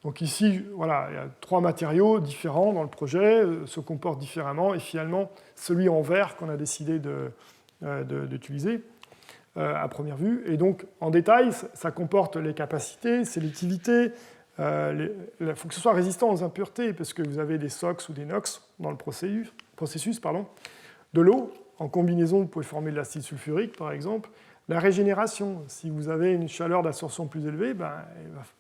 Donc ici, voilà, il y a 3 matériaux différents dans le projet, se comportent différemment, et finalement, celui en vert qu'on a décidé d'utiliser à première vue. Et donc, en détail, ça comporte les capacités, sélectivité, il faut que ce soit résistant aux impuretés, parce que vous avez des SOx ou des NOx dans le processus, de l'eau, en combinaison, vous pouvez former de l'acide sulfurique, par exemple. La régénération, si vous avez une chaleur d'absorption plus élevée, il va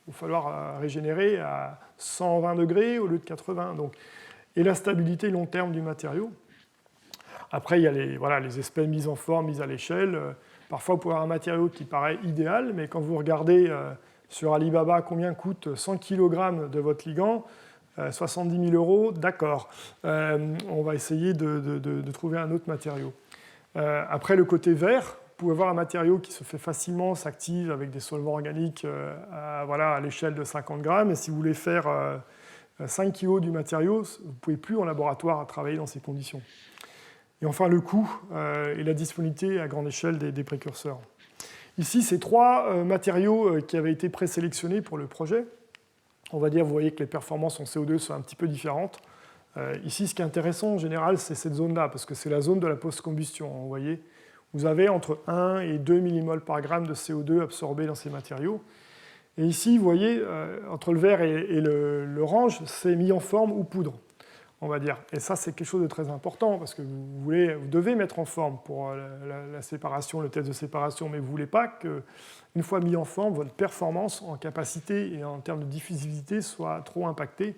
vous falloir régénérer à 120 degrés au lieu de 80. Donc, et la stabilité long terme du matériau. Après, il y a les aspects mis en forme, mis à l'échelle. Parfois, vous pouvez avoir un matériau qui paraît idéal, mais quand vous regardez sur Alibaba combien coûte 100 kg de votre ligand, 70 000 €, d'accord. On va essayer de trouver un autre matériau. Après, le côté vert, vous pouvez avoir un matériau qui se fait facilement, s'active avec des solvants organiques à l'échelle de 50 grammes. Et si vous voulez faire 5 kg du matériau, vous ne pouvez plus en laboratoire travailler dans ces conditions. Et enfin, le coût et la disponibilité à grande échelle des précurseurs. Ici, c'est 3 matériaux qui avaient été présélectionnés pour le projet. On va dire, vous voyez que les performances en CO2 sont un petit peu différentes. Ici, ce qui est intéressant en général, c'est cette zone-là, parce que c'est la zone de la post-combustion. Vous voyez, vous avez entre 1 et 2 mmol par gramme de CO2 absorbé dans ces matériaux. Et ici, vous voyez, entre le vert et l'orange, c'est mis en forme ou poudre, on va dire. Et ça, c'est quelque chose de très important, parce que vous devez mettre en forme pour la séparation, le test de séparation, mais vous ne voulez pas qu'une fois mis en forme, votre performance en capacité et en termes de diffusivité soit trop impactée.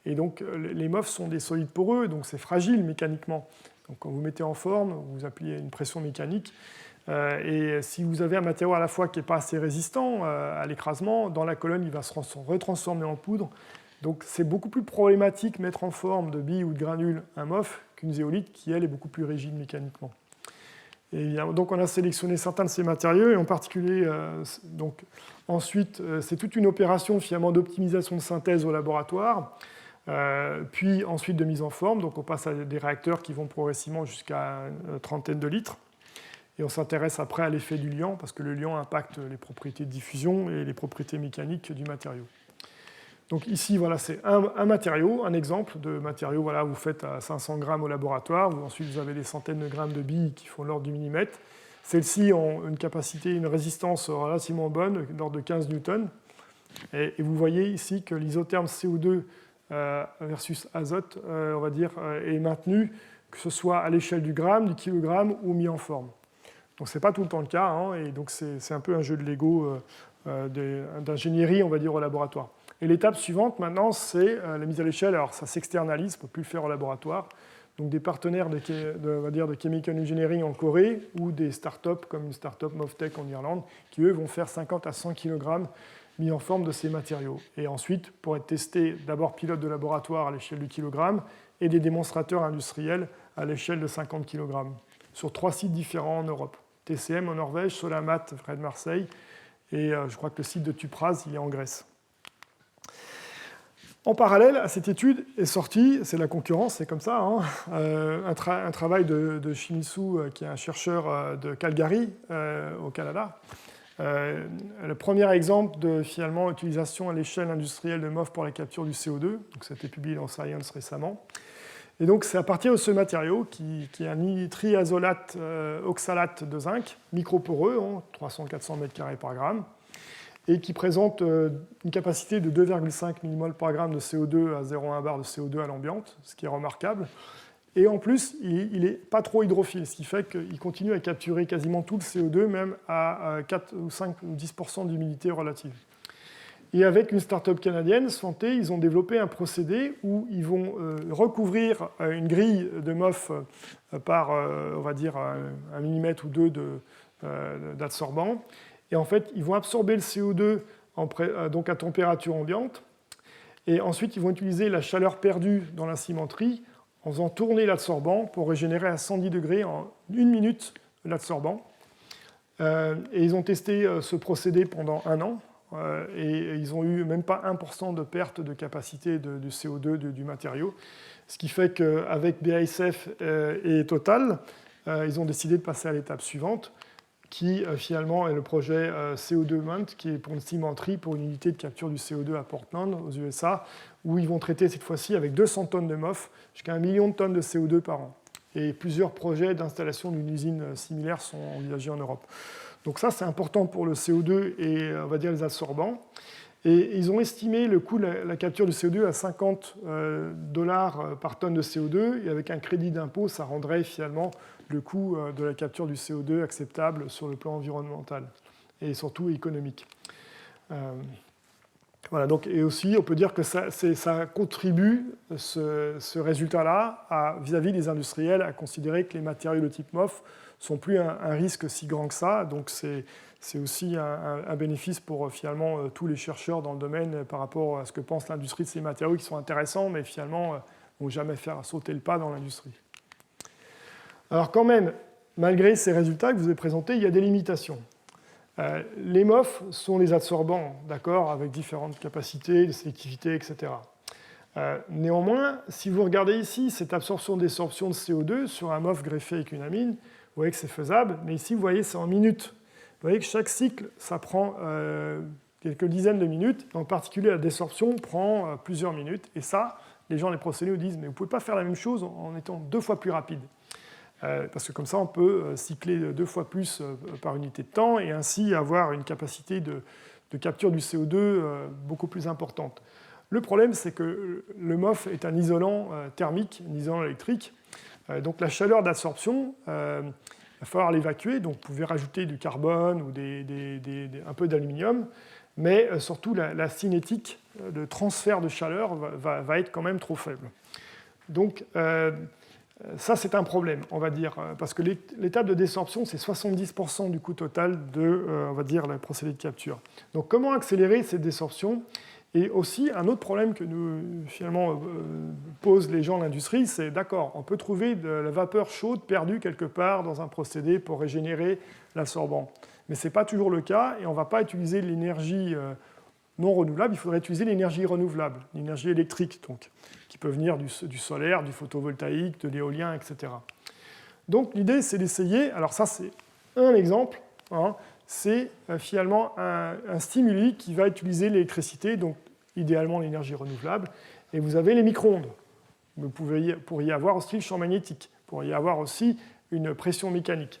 Et donc, les MOF sont des solides poreux, donc c'est fragile mécaniquement. Donc, quand vous mettez en forme, vous appuyez une pression mécanique. Et si vous avez un matériau à la fois qui n'est pas assez résistant à l'écrasement, dans la colonne, il va se retransformer en poudre. Donc, c'est beaucoup plus problématique de mettre en forme de billes ou de granules un MOF qu'une zéolite qui, elle, est beaucoup plus rigide mécaniquement. Et donc, on a sélectionné certains de ces matériaux, et en particulier, ensuite, c'est toute une opération finalement d'optimisation de synthèse au laboratoire. Puis ensuite de mise en forme, donc on passe à des réacteurs qui vont progressivement jusqu'à une trentaine de litres. Et on s'intéresse après à l'effet du liant, parce que le liant impacte les propriétés de diffusion et les propriétés mécaniques du matériau. Donc ici, voilà, c'est un matériau, un exemple de matériau. Voilà, vous faites à 500 grammes au laboratoire, ensuite vous avez des centaines de grammes de billes qui font l'ordre du millimètre. Celles-ci ont une capacité, une résistance relativement bonne, l'ordre de 15 newtons. Et vous voyez ici que l'isotherme CO2 versus azote, on va dire, est maintenu, que ce soit à l'échelle du gramme, du kilogramme ou mis en forme. Donc ce n'est pas tout le temps le cas, hein, et donc c'est un peu un jeu de Lego d'ingénierie, on va dire, au laboratoire. Et l'étape suivante maintenant, c'est la mise à l'échelle. Alors ça s'externalise, on ne peut plus le faire au laboratoire. Donc des partenaires on va dire, de chemical engineering en Corée ou des startups comme une startup Movtech en Irlande qui, eux, vont faire 50 à 100 kg mis en forme de ces matériaux. Et ensuite, pour être testé, d'abord pilote de laboratoire à l'échelle du kilogramme et des démonstrateurs industriels à l'échelle de 50 kg sur 3 sites différents en Europe. TCM en Norvège, Solamat près de Marseille et je crois que le site de Tupraz, il est en Grèce. En parallèle à cette étude est sorti, c'est la concurrence, c'est comme ça, hein, un travail de Shimizu, qui est un chercheur de Calgary, au Canada. Le premier exemple de finalement utilisation à l'échelle industrielle de MOF pour la capture du CO2, donc ça a été publié dans Science récemment. Et donc c'est à partir de ce matériau qui est un triazolate oxalate de zinc, microporeux, 300-400 m² par gramme, et qui présente une capacité de 2,5 mmol par gramme de CO2 à 0,1 bar de CO2 à l'ambiance, ce qui est remarquable. Et en plus, il n'est pas trop hydrophile, ce qui fait qu'il continue à capturer quasiment tout le CO2, même à 4 ou 5 ou 10% d'humidité relative. Et avec une start-up canadienne, Santé, ils ont développé un procédé où ils vont recouvrir une grille de MOF par, on va dire, 1 mm ou 2 d'adsorbant. Et en fait, ils vont absorber le CO2 donc à température ambiante. Et ensuite, ils vont utiliser la chaleur perdue dans la cimenterie en faisant tourner l'adsorbant pour régénérer à 110 degrés en 1 minute l'adsorbant. Et ils ont testé ce procédé pendant 1 an. Et ils n'ont eu même pas 1% de perte de capacité de CO2 du matériau. Ce qui fait qu'avec BASF et Total, ils ont décidé de passer à l'étape suivante, qui finalement est le projet CO2 Mount, qui est pour une cimenterie, pour une unité de capture du CO2 à Portland, aux USA, où ils vont traiter cette fois-ci avec 200 tonnes de MOF, jusqu'à 1 million de tonnes de CO2 par an. Et plusieurs projets d'installation d'une usine similaire sont envisagés en Europe. Donc ça, c'est important pour le CO2 et, on va dire, les adsorbants. Et ils ont estimé le coût de la capture du CO2 à $50 par tonne de CO2, et avec un crédit d'impôt, ça rendrait finalement le coût de la capture du CO2 acceptable sur le plan environnemental et surtout économique. Voilà, donc, et aussi, on peut dire que ça contribue, ce résultat-là, vis-à-vis des industriels, à considérer que les matériaux de type MOF ne sont plus un risque si grand que ça. Donc c'est aussi un bénéfice pour finalement tous les chercheurs dans le domaine par rapport à ce que pense l'industrie de ces matériaux qui sont intéressants, mais finalement ne vont jamais faire sauter le pas dans l'industrie. Alors quand même, malgré ces résultats que je vous ai présentés, il y a des limitations. Les MOF sont les adsorbants, d'accord, avec différentes capacités, de sélectivité, etc. Néanmoins, si vous regardez ici cette absorption-désorption de CO2 sur un MOF greffé avec une amine, vous voyez que c'est faisable, mais ici, vous voyez, c'est en minutes. Vous voyez que chaque cycle, ça prend quelques dizaines de minutes. En particulier, la désorption prend plusieurs minutes. Et ça, les gens des procédés nous disent, mais vous ne pouvez pas faire la même chose en étant 2 fois plus rapide. Parce que comme ça, on peut cycler 2 fois plus par unité de temps et ainsi avoir une capacité de capture du CO2 beaucoup plus importante. Le problème, c'est que le MOF est un isolant thermique, un isolant électrique. Donc la chaleur d'absorption, il va falloir l'évacuer. Donc vous pouvez rajouter du carbone ou un peu d'aluminium. Mais surtout, la cinétique de transfert de chaleur va être quand même trop faible. Donc ça, c'est un problème, on va dire, parce que l'étape de désorption, c'est 70% du coût total de, on va dire, le procédé de capture. Donc comment accélérer cette désorption? Et aussi, un autre problème que nous, finalement, posent les gens de l'industrie, c'est, d'accord, on peut trouver de la vapeur chaude perdue quelque part dans un procédé pour régénérer l'absorbant. Mais ce n'est pas toujours le cas, et on ne va pas utiliser l'énergie non renouvelable, il faudrait utiliser l'énergie renouvelable, l'énergie électrique, donc, qui peut venir du solaire, du photovoltaïque, de l'éolien, etc. Donc l'idée, c'est d'essayer, alors ça c'est un exemple, hein, c'est finalement un stimuli qui va utiliser l'électricité, donc idéalement l'énergie renouvelable, et vous avez les micro-ondes. Vous pourriez avoir aussi le champ magnétique, vous pourriez avoir aussi une pression mécanique.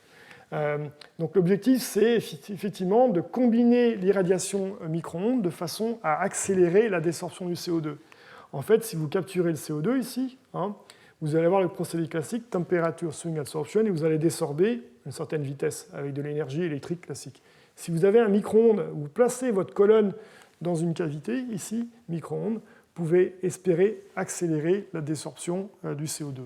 Donc l'objectif, c'est effectivement de combiner l'irradiation micro-ondes de façon à accélérer la désorption du CO2. En fait, si vous capturez le CO2 ici, hein, vous allez avoir le procédé classique, temperature swing adsorption, et vous allez désorber à une certaine vitesse avec de l'énergie électrique classique. Si vous avez un micro-ondes, vous placez votre colonne dans une cavité, ici, micro-ondes, vous pouvez espérer accélérer la désorption du CO2.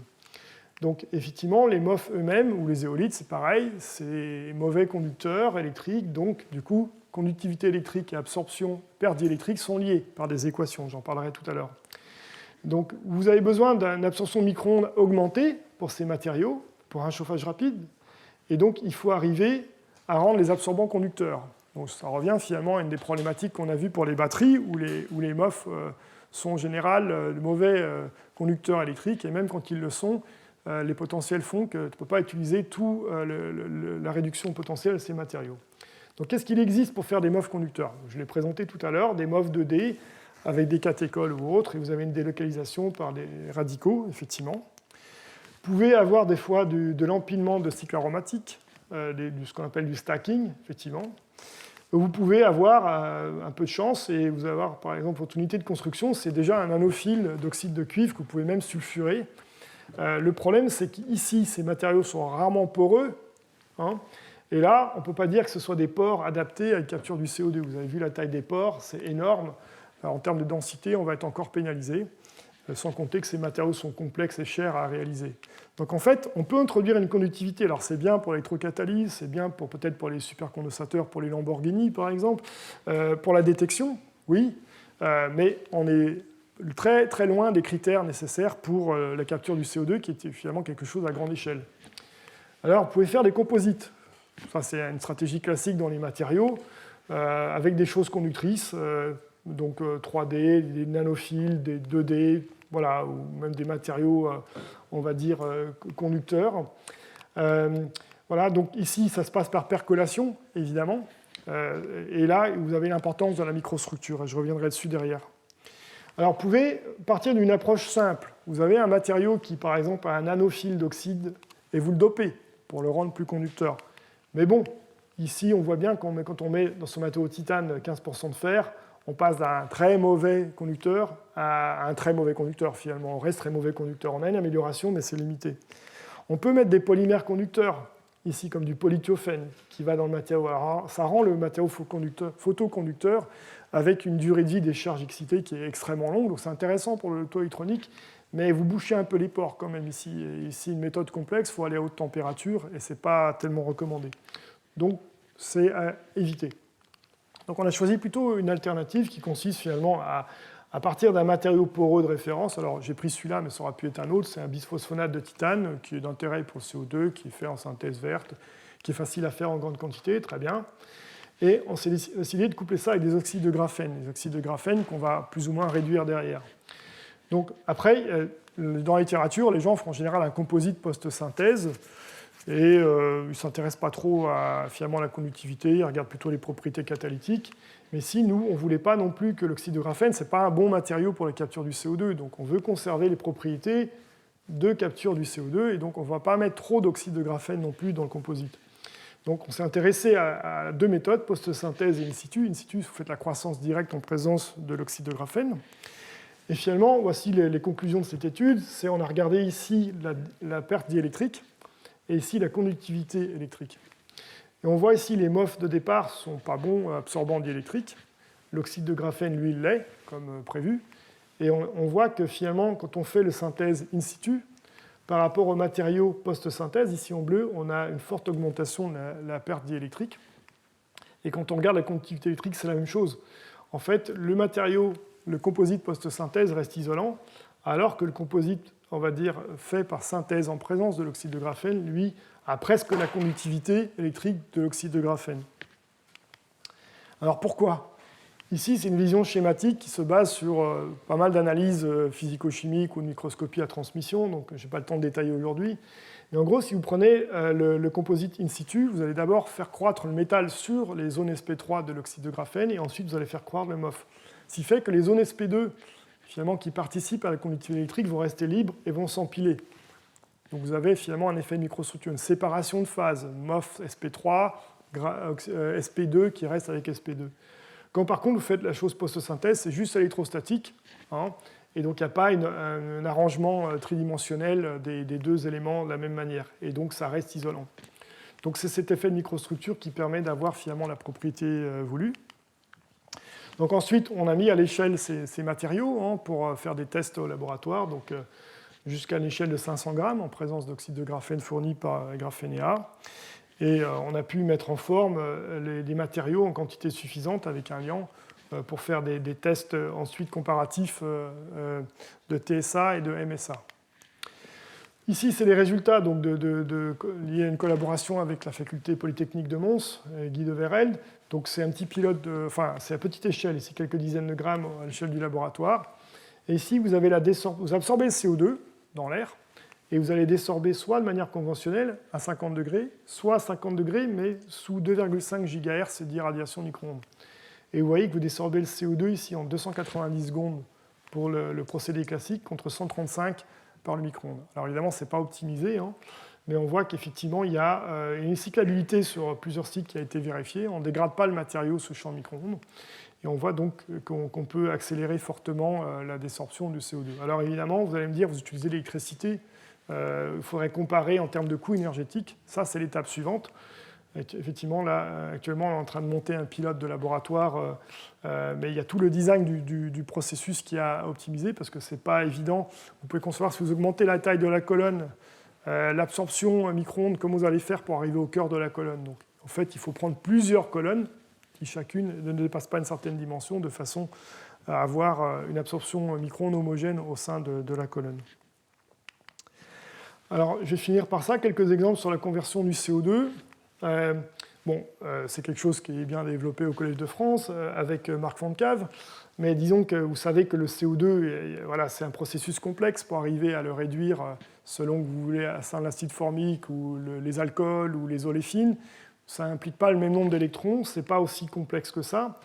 Donc effectivement, les MOF eux-mêmes, ou les éolites, c'est pareil, c'est mauvais conducteurs électriques, donc du coup, conductivité électrique et absorption, perte électrique sont liées par des équations, j'en parlerai tout à l'heure. Donc vous avez besoin d'une absorption micro-ondes augmentée pour ces matériaux, pour un chauffage rapide, et donc il faut arriver à rendre les absorbants conducteurs. Donc ça revient finalement à une des problématiques qu'on a vues pour les batteries, où les MOF sont en général de mauvais conducteurs électriques, et même quand ils le sont, les potentiels font que tu ne peux pas utiliser toute la réduction potentielle de ces matériaux. Donc qu'est-ce qu'il existe pour faire des MOF conducteurs? Je l'ai présenté tout à l'heure, des MOF 2D, avec des catéchols ou autres, et vous avez une délocalisation par des radicaux, effectivement. Vous pouvez avoir des fois de l'empilement de cycles aromatiques, ce qu'on appelle du stacking, effectivement. Vous pouvez avoir un peu de chance, et vous allez avoir, par exemple, votre unité de construction, c'est déjà un nanophile d'oxyde de cuivre que vous pouvez même sulfurer. Le problème, c'est qu'ici, ces matériaux sont rarement poreux, hein, et là, on ne peut pas dire que ce soit des pores adaptés à la capture du CO2. Vous avez vu la taille des pores, c'est énorme. En termes de densité, on va être encore pénalisé, sans compter que ces matériaux sont complexes et chers à réaliser. Donc en fait, on peut introduire une conductivité. Alors c'est bien pour l'électrocatalyse, c'est bien peut-être pour les supercondensateurs, pour les Lamborghini par exemple, pour la détection, oui, mais on est très, très loin des critères nécessaires pour la capture du CO2, qui est finalement quelque chose à grande échelle. Alors vous pouvez faire des composites. Ça c'est une stratégie classique dans les matériaux, avec des choses conductrices, donc 3D, des nanophiles, des 2D, voilà, ou même des matériaux, on va dire, conducteurs. Voilà, donc ici, ça se passe par percolation, évidemment. Et là, vous avez l'importance de la microstructure, et je reviendrai dessus derrière. Alors, vous pouvez partir d'une approche simple. Vous avez un matériau qui, par exemple, a un nanophile d'oxyde, et vous le dopez pour le rendre plus conducteur. Mais bon, ici, on voit bien que quand on met dans ce matériau titane 15% de fer, on passe d'un très mauvais conducteur à un très mauvais conducteur, finalement. On reste très mauvais conducteur. On a une amélioration, mais c'est limité. On peut mettre des polymères conducteurs, ici, comme du polythiophène, qui va dans le matériau. Alors, ça rend le matériau photoconducteur avec une durée de vie des charges excitées qui est extrêmement longue. Donc, c'est intéressant pour l'auto-électronique, mais vous bouchez un peu les pores quand même ici. Et ici, une méthode complexe, il faut aller à haute température, et ce n'est pas tellement recommandé. Donc, c'est à éviter. Donc on a choisi plutôt une alternative qui consiste finalement à partir d'un matériau poreux de référence. Alors j'ai pris celui-là, mais ça aurait pu être un autre. C'est un bisphosphonate de titane qui est d'intérêt pour le CO2, qui est fait en synthèse verte, qui est facile à faire en grande quantité, très bien. Et on s'est décidé de coupler ça avec des oxydes de graphène. Des oxydes de graphène qu'on va plus ou moins réduire derrière. Donc après, dans la littérature, les gens font en général un composite post-synthèse, et ils ne s'intéressent pas trop à finalement la conductivité, ils regardent plutôt les propriétés catalytiques. Mais si nous, on ne voulait pas non plus que l'oxyde de graphène, ce n'est pas un bon matériau pour la capture du CO2, donc on veut conserver les propriétés de capture du CO2, et donc on ne va pas mettre trop d'oxyde de graphène non plus dans le composite. Donc on s'est intéressé à deux méthodes, post-synthèse et in situ. In situ, vous faites la croissance directe en présence de l'oxyde de graphène. Et finalement, voici les conclusions de cette étude. On a regardé ici la perte diélectrique et ici la conductivité électrique. Et on voit ici les MOF de départ ne sont pas bons absorbants diélectriques. L'oxyde de graphène, lui, l'est, comme prévu. Et on voit que finalement, quand on fait le synthèse in situ, par rapport aux matériaux post-synthèse, ici en bleu, on a une forte augmentation de la perte diélectrique. Et quand on regarde la conductivité électrique, c'est la même chose. En fait, le composite post-synthèse reste isolant, alors que le composite, on va dire, fait par synthèse en présence de l'oxyde de graphène, lui, a presque la conductivité électrique de l'oxyde de graphène. Alors pourquoi ? Ici, c'est une vision schématique qui se base sur pas mal d'analyses physico-chimiques ou de microscopie à transmission, donc je n'ai pas le temps de détailler aujourd'hui. Mais en gros, si vous prenez le composite in situ, vous allez d'abord faire croître le métal sur les zones sp3 de l'oxyde de graphène, et ensuite vous allez faire croître le MOF. Ce qui fait que les zones sp2, finalement, qui participent à la conductivité électrique, vont rester libres et vont s'empiler. Donc vous avez finalement un effet de microstructure, une séparation de phase, MOF sp3, sp2 qui reste avec sp2. Quand par contre vous faites la chose post-synthèse, c'est juste électrostatique, hein, et donc il n'y a pas un arrangement tridimensionnel des deux éléments de la même manière, et donc ça reste isolant. Donc c'est cet effet de microstructure qui permet d'avoir finalement la propriété voulue. Donc ensuite, on a mis à l'échelle ces matériaux hein, pour faire des tests au laboratoire, donc jusqu'à l'échelle de 500 grammes en présence d'oxyde de graphène fourni par Graphénéa. Et on a pu mettre en forme des matériaux en quantité suffisante avec un liant pour faire des tests ensuite comparatifs de TSA et de MSA. Ici, c'est les résultats donc, liés à une collaboration avec la faculté polytechnique de Mons, Guy de Verhelde. Donc c'est un petit pilote, c'est à petite échelle, ici quelques dizaines de grammes à l'échelle du laboratoire. Et ici, vous absorbez le CO2 dans l'air, et vous allez désorber soit de manière conventionnelle à 50 degrés, soit à 50 degrés, mais sous 2,5 GHz d'irradiation micro-ondes. Et vous voyez que vous désorbez le CO2 ici en 290 secondes pour le procédé classique, contre 135 par le micro-ondes. Alors évidemment, ce n'est pas optimisé, hein, mais on voit qu'effectivement, il y a une cyclabilité sur plusieurs cycles qui a été vérifiée. On ne dégrade pas le matériau sous champ micro-ondes. Et on voit donc qu'on peut accélérer fortement la désorption du CO2. Alors évidemment, vous allez me dire, vous utilisez l'électricité, il faudrait comparer en termes de coût énergétique. Ça, c'est l'étape suivante. Effectivement, là, actuellement, on est en train de monter un pilote de laboratoire, mais il y a tout le design du processus qui a optimisé, parce que ce n'est pas évident. Vous pouvez concevoir, si vous augmentez la taille de la colonne, l'absorption micro-ondes, comment vous allez faire pour arriver au cœur de la colonne. Donc, en fait, il faut prendre plusieurs colonnes, qui chacune ne dépasse pas une certaine dimension, de façon à avoir une absorption micro-ondes homogène au sein de la colonne. Alors, je vais finir par ça, quelques exemples sur la conversion du CO2. C'est quelque chose qui est bien développé au Collège de France avec Marc Fontcave, mais disons que vous savez que le CO2, c'est un processus complexe pour arriver à le réduire selon que vous voulez à l'acide formique ou les alcools ou les oléfines. Ça n'implique pas le même nombre d'électrons, ce n'est pas aussi complexe que ça.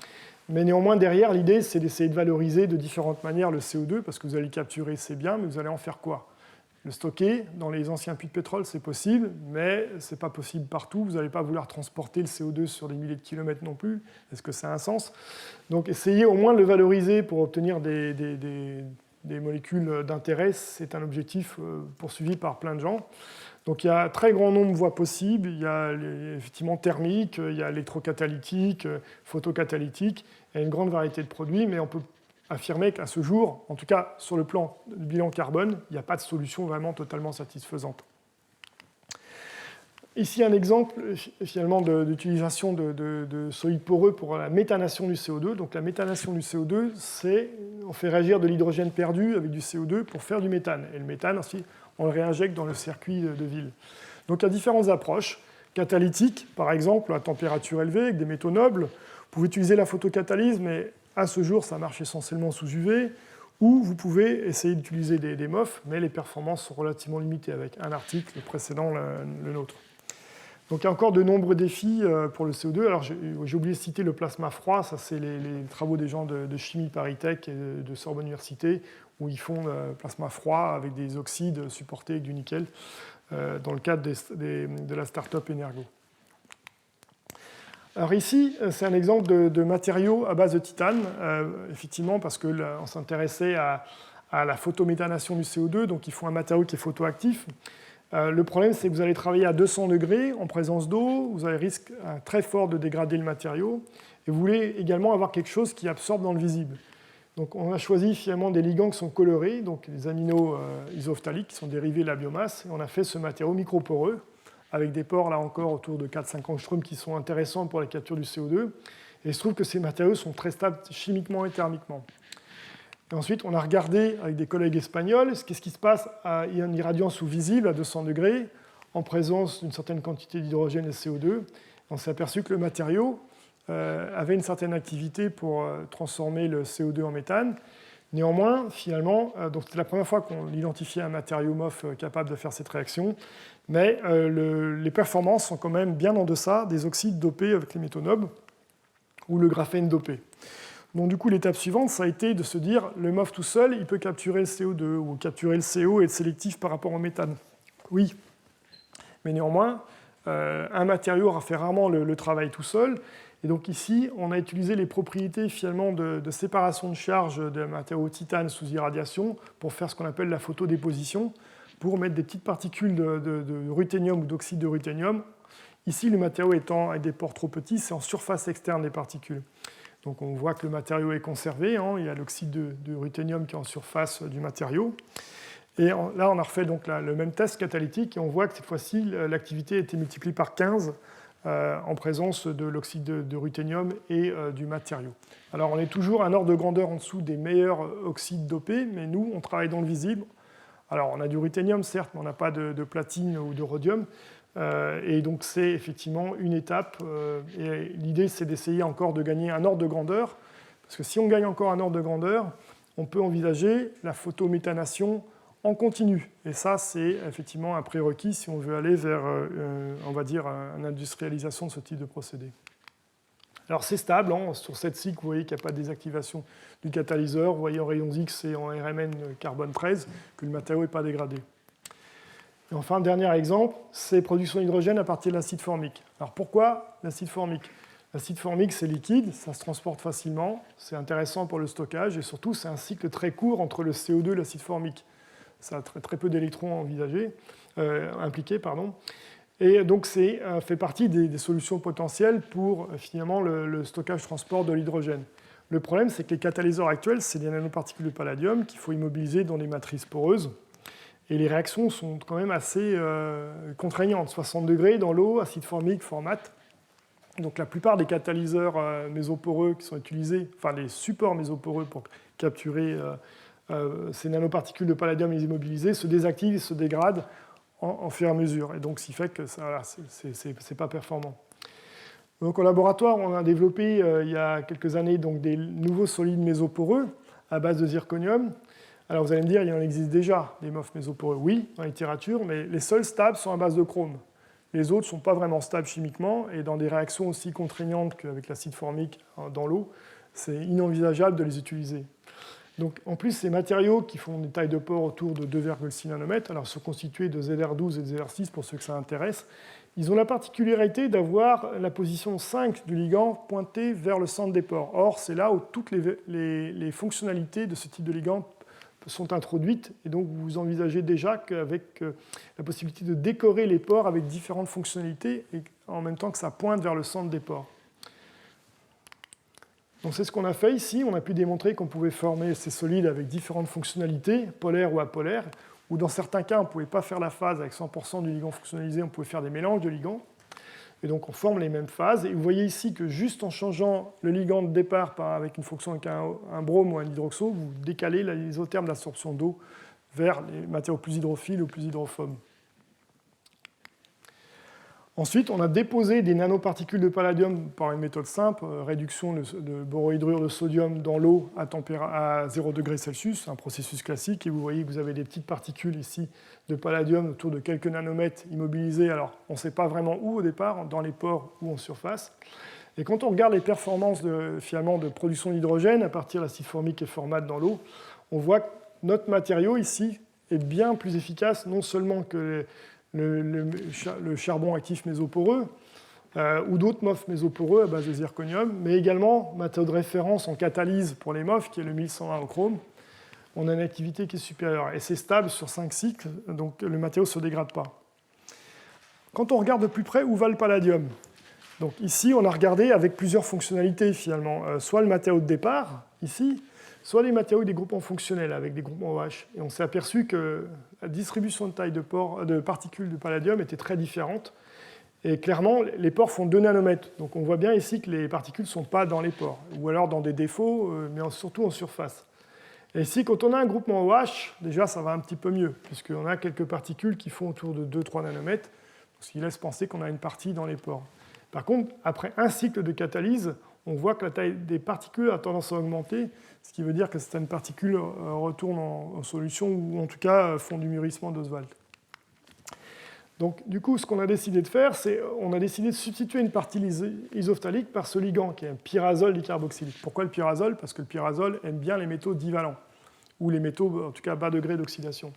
Mais néanmoins, derrière, l'idée, c'est d'essayer de valoriser de différentes manières le CO2, parce que vous allez le capturer, c'est bien, mais vous allez en faire quoi ? Le stocker dans les anciens puits de pétrole, c'est possible, mais ce n'est pas possible partout. Vous n'allez pas vouloir transporter le CO2 sur des milliers de kilomètres non plus. Est-ce que ça a un sens ? Donc essayez au moins de le valoriser pour obtenir des molécules d'intérêt. C'est un objectif poursuivi par plein de gens. Donc il y a un très grand nombre de voies possibles. Il y a effectivement thermique, il y a électrocatalytique, photocatalytique. Il y a une grande variété de produits, mais on peut affirmer qu'à ce jour, en tout cas sur le plan du bilan carbone, il n'y a pas de solution vraiment totalement satisfaisante. Ici un exemple finalement d'utilisation de solides poreux pour la méthanation du CO2. Donc la méthanation du CO2, c'est on fait réagir de l'hydrogène perdu avec du CO2 pour faire du méthane. Et le méthane, ensuite, on le réinjecte dans le circuit de ville. Donc il y a différentes approches. Catalytiques, par exemple, à température élevée, avec des métaux nobles. Vous pouvez utiliser la photocatalyse, mais à ce jour, ça marche essentiellement sous UV. ou vous pouvez essayer d'utiliser des MOF, mais les performances sont relativement limitées avec un article précédant le nôtre. Donc il y a encore de nombreux défis pour le CO2. Alors j'ai oublié de citer le plasma froid, ça c'est les travaux des gens de chimie ParisTech et de Sorbonne Université, où ils font plasma froid avec des oxydes supportés avec du nickel, dans le cadre de la start-up Energo. Alors ici, c'est un exemple de matériaux à base de titane, effectivement, parce qu'on s'intéressait à la photométhanation du CO2, donc il faut un matériau qui est photoactif. Le problème, c'est que vous allez travailler à 200 degrés en présence d'eau, vous avez un risque très fort de dégrader le matériau, et vous voulez également avoir quelque chose qui absorbe dans le visible. Donc on a choisi finalement des ligands qui sont colorés, donc des aminos isophthaliques qui sont dérivés de la biomasse, et on a fait ce matériau microporeux, avec des pores là encore autour de 4-5 angstroms qui sont intéressants pour la capture du CO2. Et il se trouve que ces matériaux sont très stables chimiquement et thermiquement. Et ensuite, on a regardé avec des collègues espagnols qu'est-ce qui se passe à une irradiance visible à 200 degrés en présence d'une certaine quantité d'hydrogène et de CO2. On s'est aperçu que le matériau avait une certaine activité pour transformer le CO2 en méthane. Néanmoins, finalement, donc c'était la première fois qu'on identifiait un matériau MOF capable de faire cette réaction, mais les performances sont quand même bien en deçà des oxydes dopés avec les métaux nobles ou le graphène dopé. Donc du coup, l'étape suivante, ça a été de se dire, le MOF tout seul, il peut capturer le CO2 ou capturer le CO et être sélectif par rapport au méthane. Oui, mais néanmoins, un matériau aura fait rarement le travail tout seul. Et donc ici, on a utilisé les propriétés finalement de séparation de charge d'un matériau titane sous irradiation pour faire ce qu'on appelle la photodéposition, pour mettre des petites particules de ruthénium ou d'oxyde de ruthénium. Ici, le matériau étant avec des pores trop petits, c'est en surface externe des particules. Donc on voit que le matériau est conservé, hein, il y a l'oxyde de ruthénium qui est en surface du matériau. Et là, on a refait donc le même test catalytique et on voit que cette fois-ci, l'activité a été multipliée par 15 en présence de l'oxyde de ruthénium et du matériau. Alors on est toujours un ordre de grandeur en dessous des meilleurs oxydes dopés, mais nous, on travaille dans le visible. Alors on a du ruthénium, certes, mais on n'a pas de platine ou de rhodium. Et donc c'est effectivement une étape. Et l'idée, c'est d'essayer encore de gagner un ordre de grandeur. Parce que si on gagne encore un ordre de grandeur, on peut envisager la photométhanation en continu. Et ça, c'est effectivement un prérequis si on veut aller vers, on va dire, une industrialisation de ce type de procédé. Alors c'est stable, hein. Sur cette cycle, vous voyez qu'il n'y a pas de désactivation du catalyseur. Vous voyez en rayons X et en RMN carbone 13 que le matériau n'est pas dégradé. Et enfin, dernier exemple, c'est production d'hydrogène à partir de l'acide formique. Alors pourquoi l'acide formique ? L'acide formique, c'est liquide, ça se transporte facilement, c'est intéressant pour le stockage, et surtout, c'est un cycle très court entre le CO2 et l'acide formique. Ça a très peu d'électrons impliqués. Et donc, c'est fait partie des solutions potentielles pour finalement le stockage-transport de l'hydrogène. Le problème, c'est que les catalyseurs actuels, c'est des nanoparticules de palladium qu'il faut immobiliser dans des matrices poreuses. Et les réactions sont quand même assez contraignantes. 60 degrés dans l'eau, acide formique, formate. Donc la plupart des catalyseurs mésoporeux qui sont utilisés, enfin les supports mésoporeux pour capturer ces nanoparticules de palladium immobilisées, se désactivent et se dégradent en fur et à mesure. Et donc, ce qui fait que ce n'est pas performant. Donc au laboratoire, on a développé il y a quelques années donc, des nouveaux solides mésoporeux à base de zirconium. Alors vous allez me dire, il en existe déjà des MOF mésoporeux. Oui, dans la littérature, mais les seuls stables sont à base de chrome. Les autres ne sont pas vraiment stables chimiquement, et dans des réactions aussi contraignantes qu'avec l'acide formique dans l'eau, c'est inenvisageable de les utiliser. Donc, en plus, ces matériaux qui font des tailles de pores autour de 2,6 nanomètres, alors sont constitués de ZR12 et de ZR6 pour ceux que ça intéresse, ils ont la particularité d'avoir la position 5 du ligand pointée vers le centre des pores. Or, c'est là où toutes les fonctionnalités de ce type de ligand sont introduites, et donc vous envisagez déjà qu'avec la possibilité de décorer les pores avec différentes fonctionnalités, et en même temps que ça pointe vers le centre des pores. Donc c'est ce qu'on a fait ici, on a pu démontrer qu'on pouvait former ces solides avec différentes fonctionnalités, polaires ou apolaires, ou dans certains cas on ne pouvait pas faire la phase avec 100% du ligand fonctionnalisé, on pouvait faire des mélanges de ligands. Et donc on forme les mêmes phases, et vous voyez ici que juste en changeant le ligand de départ avec une fonction avec un brome ou un hydroxo, vous décalez l'isotherme d'absorption d'eau vers les matériaux plus hydrophiles ou plus hydrophobes. Ensuite, on a déposé des nanoparticules de palladium par une méthode simple, réduction de borohydrure de sodium dans l'eau à 0 degré Celsius, un processus classique, et vous voyez que vous avez des petites particules ici de palladium autour de quelques nanomètres immobilisées. Alors, on ne sait pas vraiment où au départ, dans les pores ou en surface. Et quand on regarde les performances finalement de production d'hydrogène à partir de l'acide formique et formate dans l'eau, on voit que notre matériau ici est bien plus efficace, non seulement que le charbon actif mésoporeux ou d'autres MOF mésoporeux à base de zirconium, mais également matériau de référence en catalyse pour les MOF, qui est le 1101 au chrome. On a une activité qui est supérieure et c'est stable sur 5 cycles, donc le matériau ne se dégrade pas. Quand on regarde de plus près, où va le palladium? Donc ici, on a regardé avec plusieurs fonctionnalités finalement, soit le matériau de départ, ici, soit les matériaux des groupements fonctionnels avec des groupements OH. Et on s'est aperçu que la distribution de taille de particules de palladium était très différente. Et clairement, les pores font 2 nanomètres. Donc on voit bien ici que les particules ne sont pas dans les pores, ou alors dans des défauts, mais surtout en surface. Et ici, quand on a un groupement OH, déjà ça va un petit peu mieux, puisqu'on a quelques particules qui font autour de 2-3 nanomètres, ce qui laisse penser qu'on a une partie dans les pores. Par contre, après un cycle de catalyse, on voit que la taille des particules a tendance à augmenter, ce qui veut dire que certaines particules retournent en solution ou en tout cas font du mûrissement d'Oswald. Donc du coup, ce qu'on a décidé de faire, c'est on a décidé de substituer une partie isophthalique par ce ligand qui est un pyrazole dicarboxylique. Pourquoi le pyrazole? Parce que le pyrazole aime bien les métaux divalents, ou les métaux en tout cas à bas degré d'oxydation.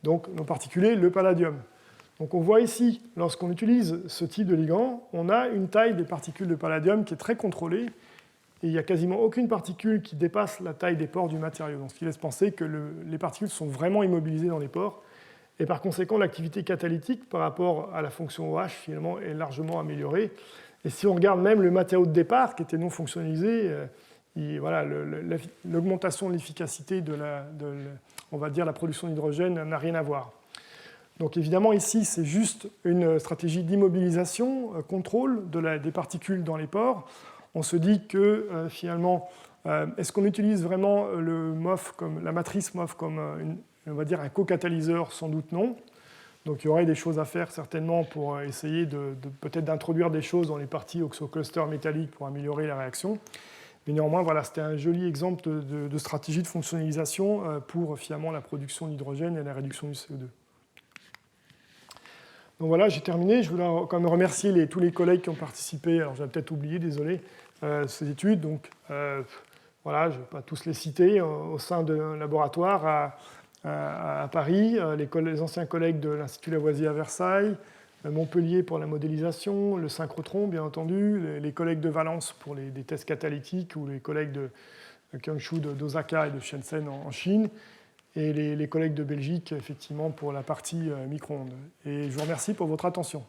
Donc en particulier le palladium. Donc on voit ici, lorsqu'on utilise ce type de ligand, on a une taille des particules de palladium qui est très contrôlée, et il n'y a quasiment aucune particule qui dépasse la taille des pores du matériau, donc ce qui laisse penser que les particules sont vraiment immobilisées dans les pores, et par conséquent l'activité catalytique par rapport à la fonction OH finalement est largement améliorée. Et si on regarde même le matériau de départ qui était non fonctionnalisé, voilà, l'augmentation de l'efficacité on va dire, la production d'hydrogène n'a rien à voir. Donc évidemment, ici, c'est juste une stratégie d'immobilisation, contrôle des particules dans les pores. On se dit que finalement, est-ce qu'on utilise vraiment le MOF la matrice MOF comme on va dire un co-catalyseur? Sans doute non. Donc il y aurait des choses à faire certainement pour essayer peut-être d'introduire des choses dans les parties oxocluster métalliques pour améliorer la réaction. Mais néanmoins, voilà, c'était un joli exemple de stratégie de fonctionnalisation pour finalement la production d'hydrogène et la réduction du CO2. Donc voilà, j'ai terminé. Je voulais quand même remercier tous les collègues qui ont participé. Alors j'avais peut-être oublié, désolé, ces études. Donc voilà, je ne vais pas tous les citer. Au sein d'un laboratoire à Paris, les anciens collègues de l'Institut Lavoisier à Versailles, Montpellier pour la modélisation, le synchrotron bien entendu, les collègues de Valence pour des tests catalytiques, ou les collègues de Kyungshu d'Osaka et de Shenzhen en Chine, et les collègues de Belgique, effectivement, pour la partie micro-ondes. Et je vous remercie pour votre attention.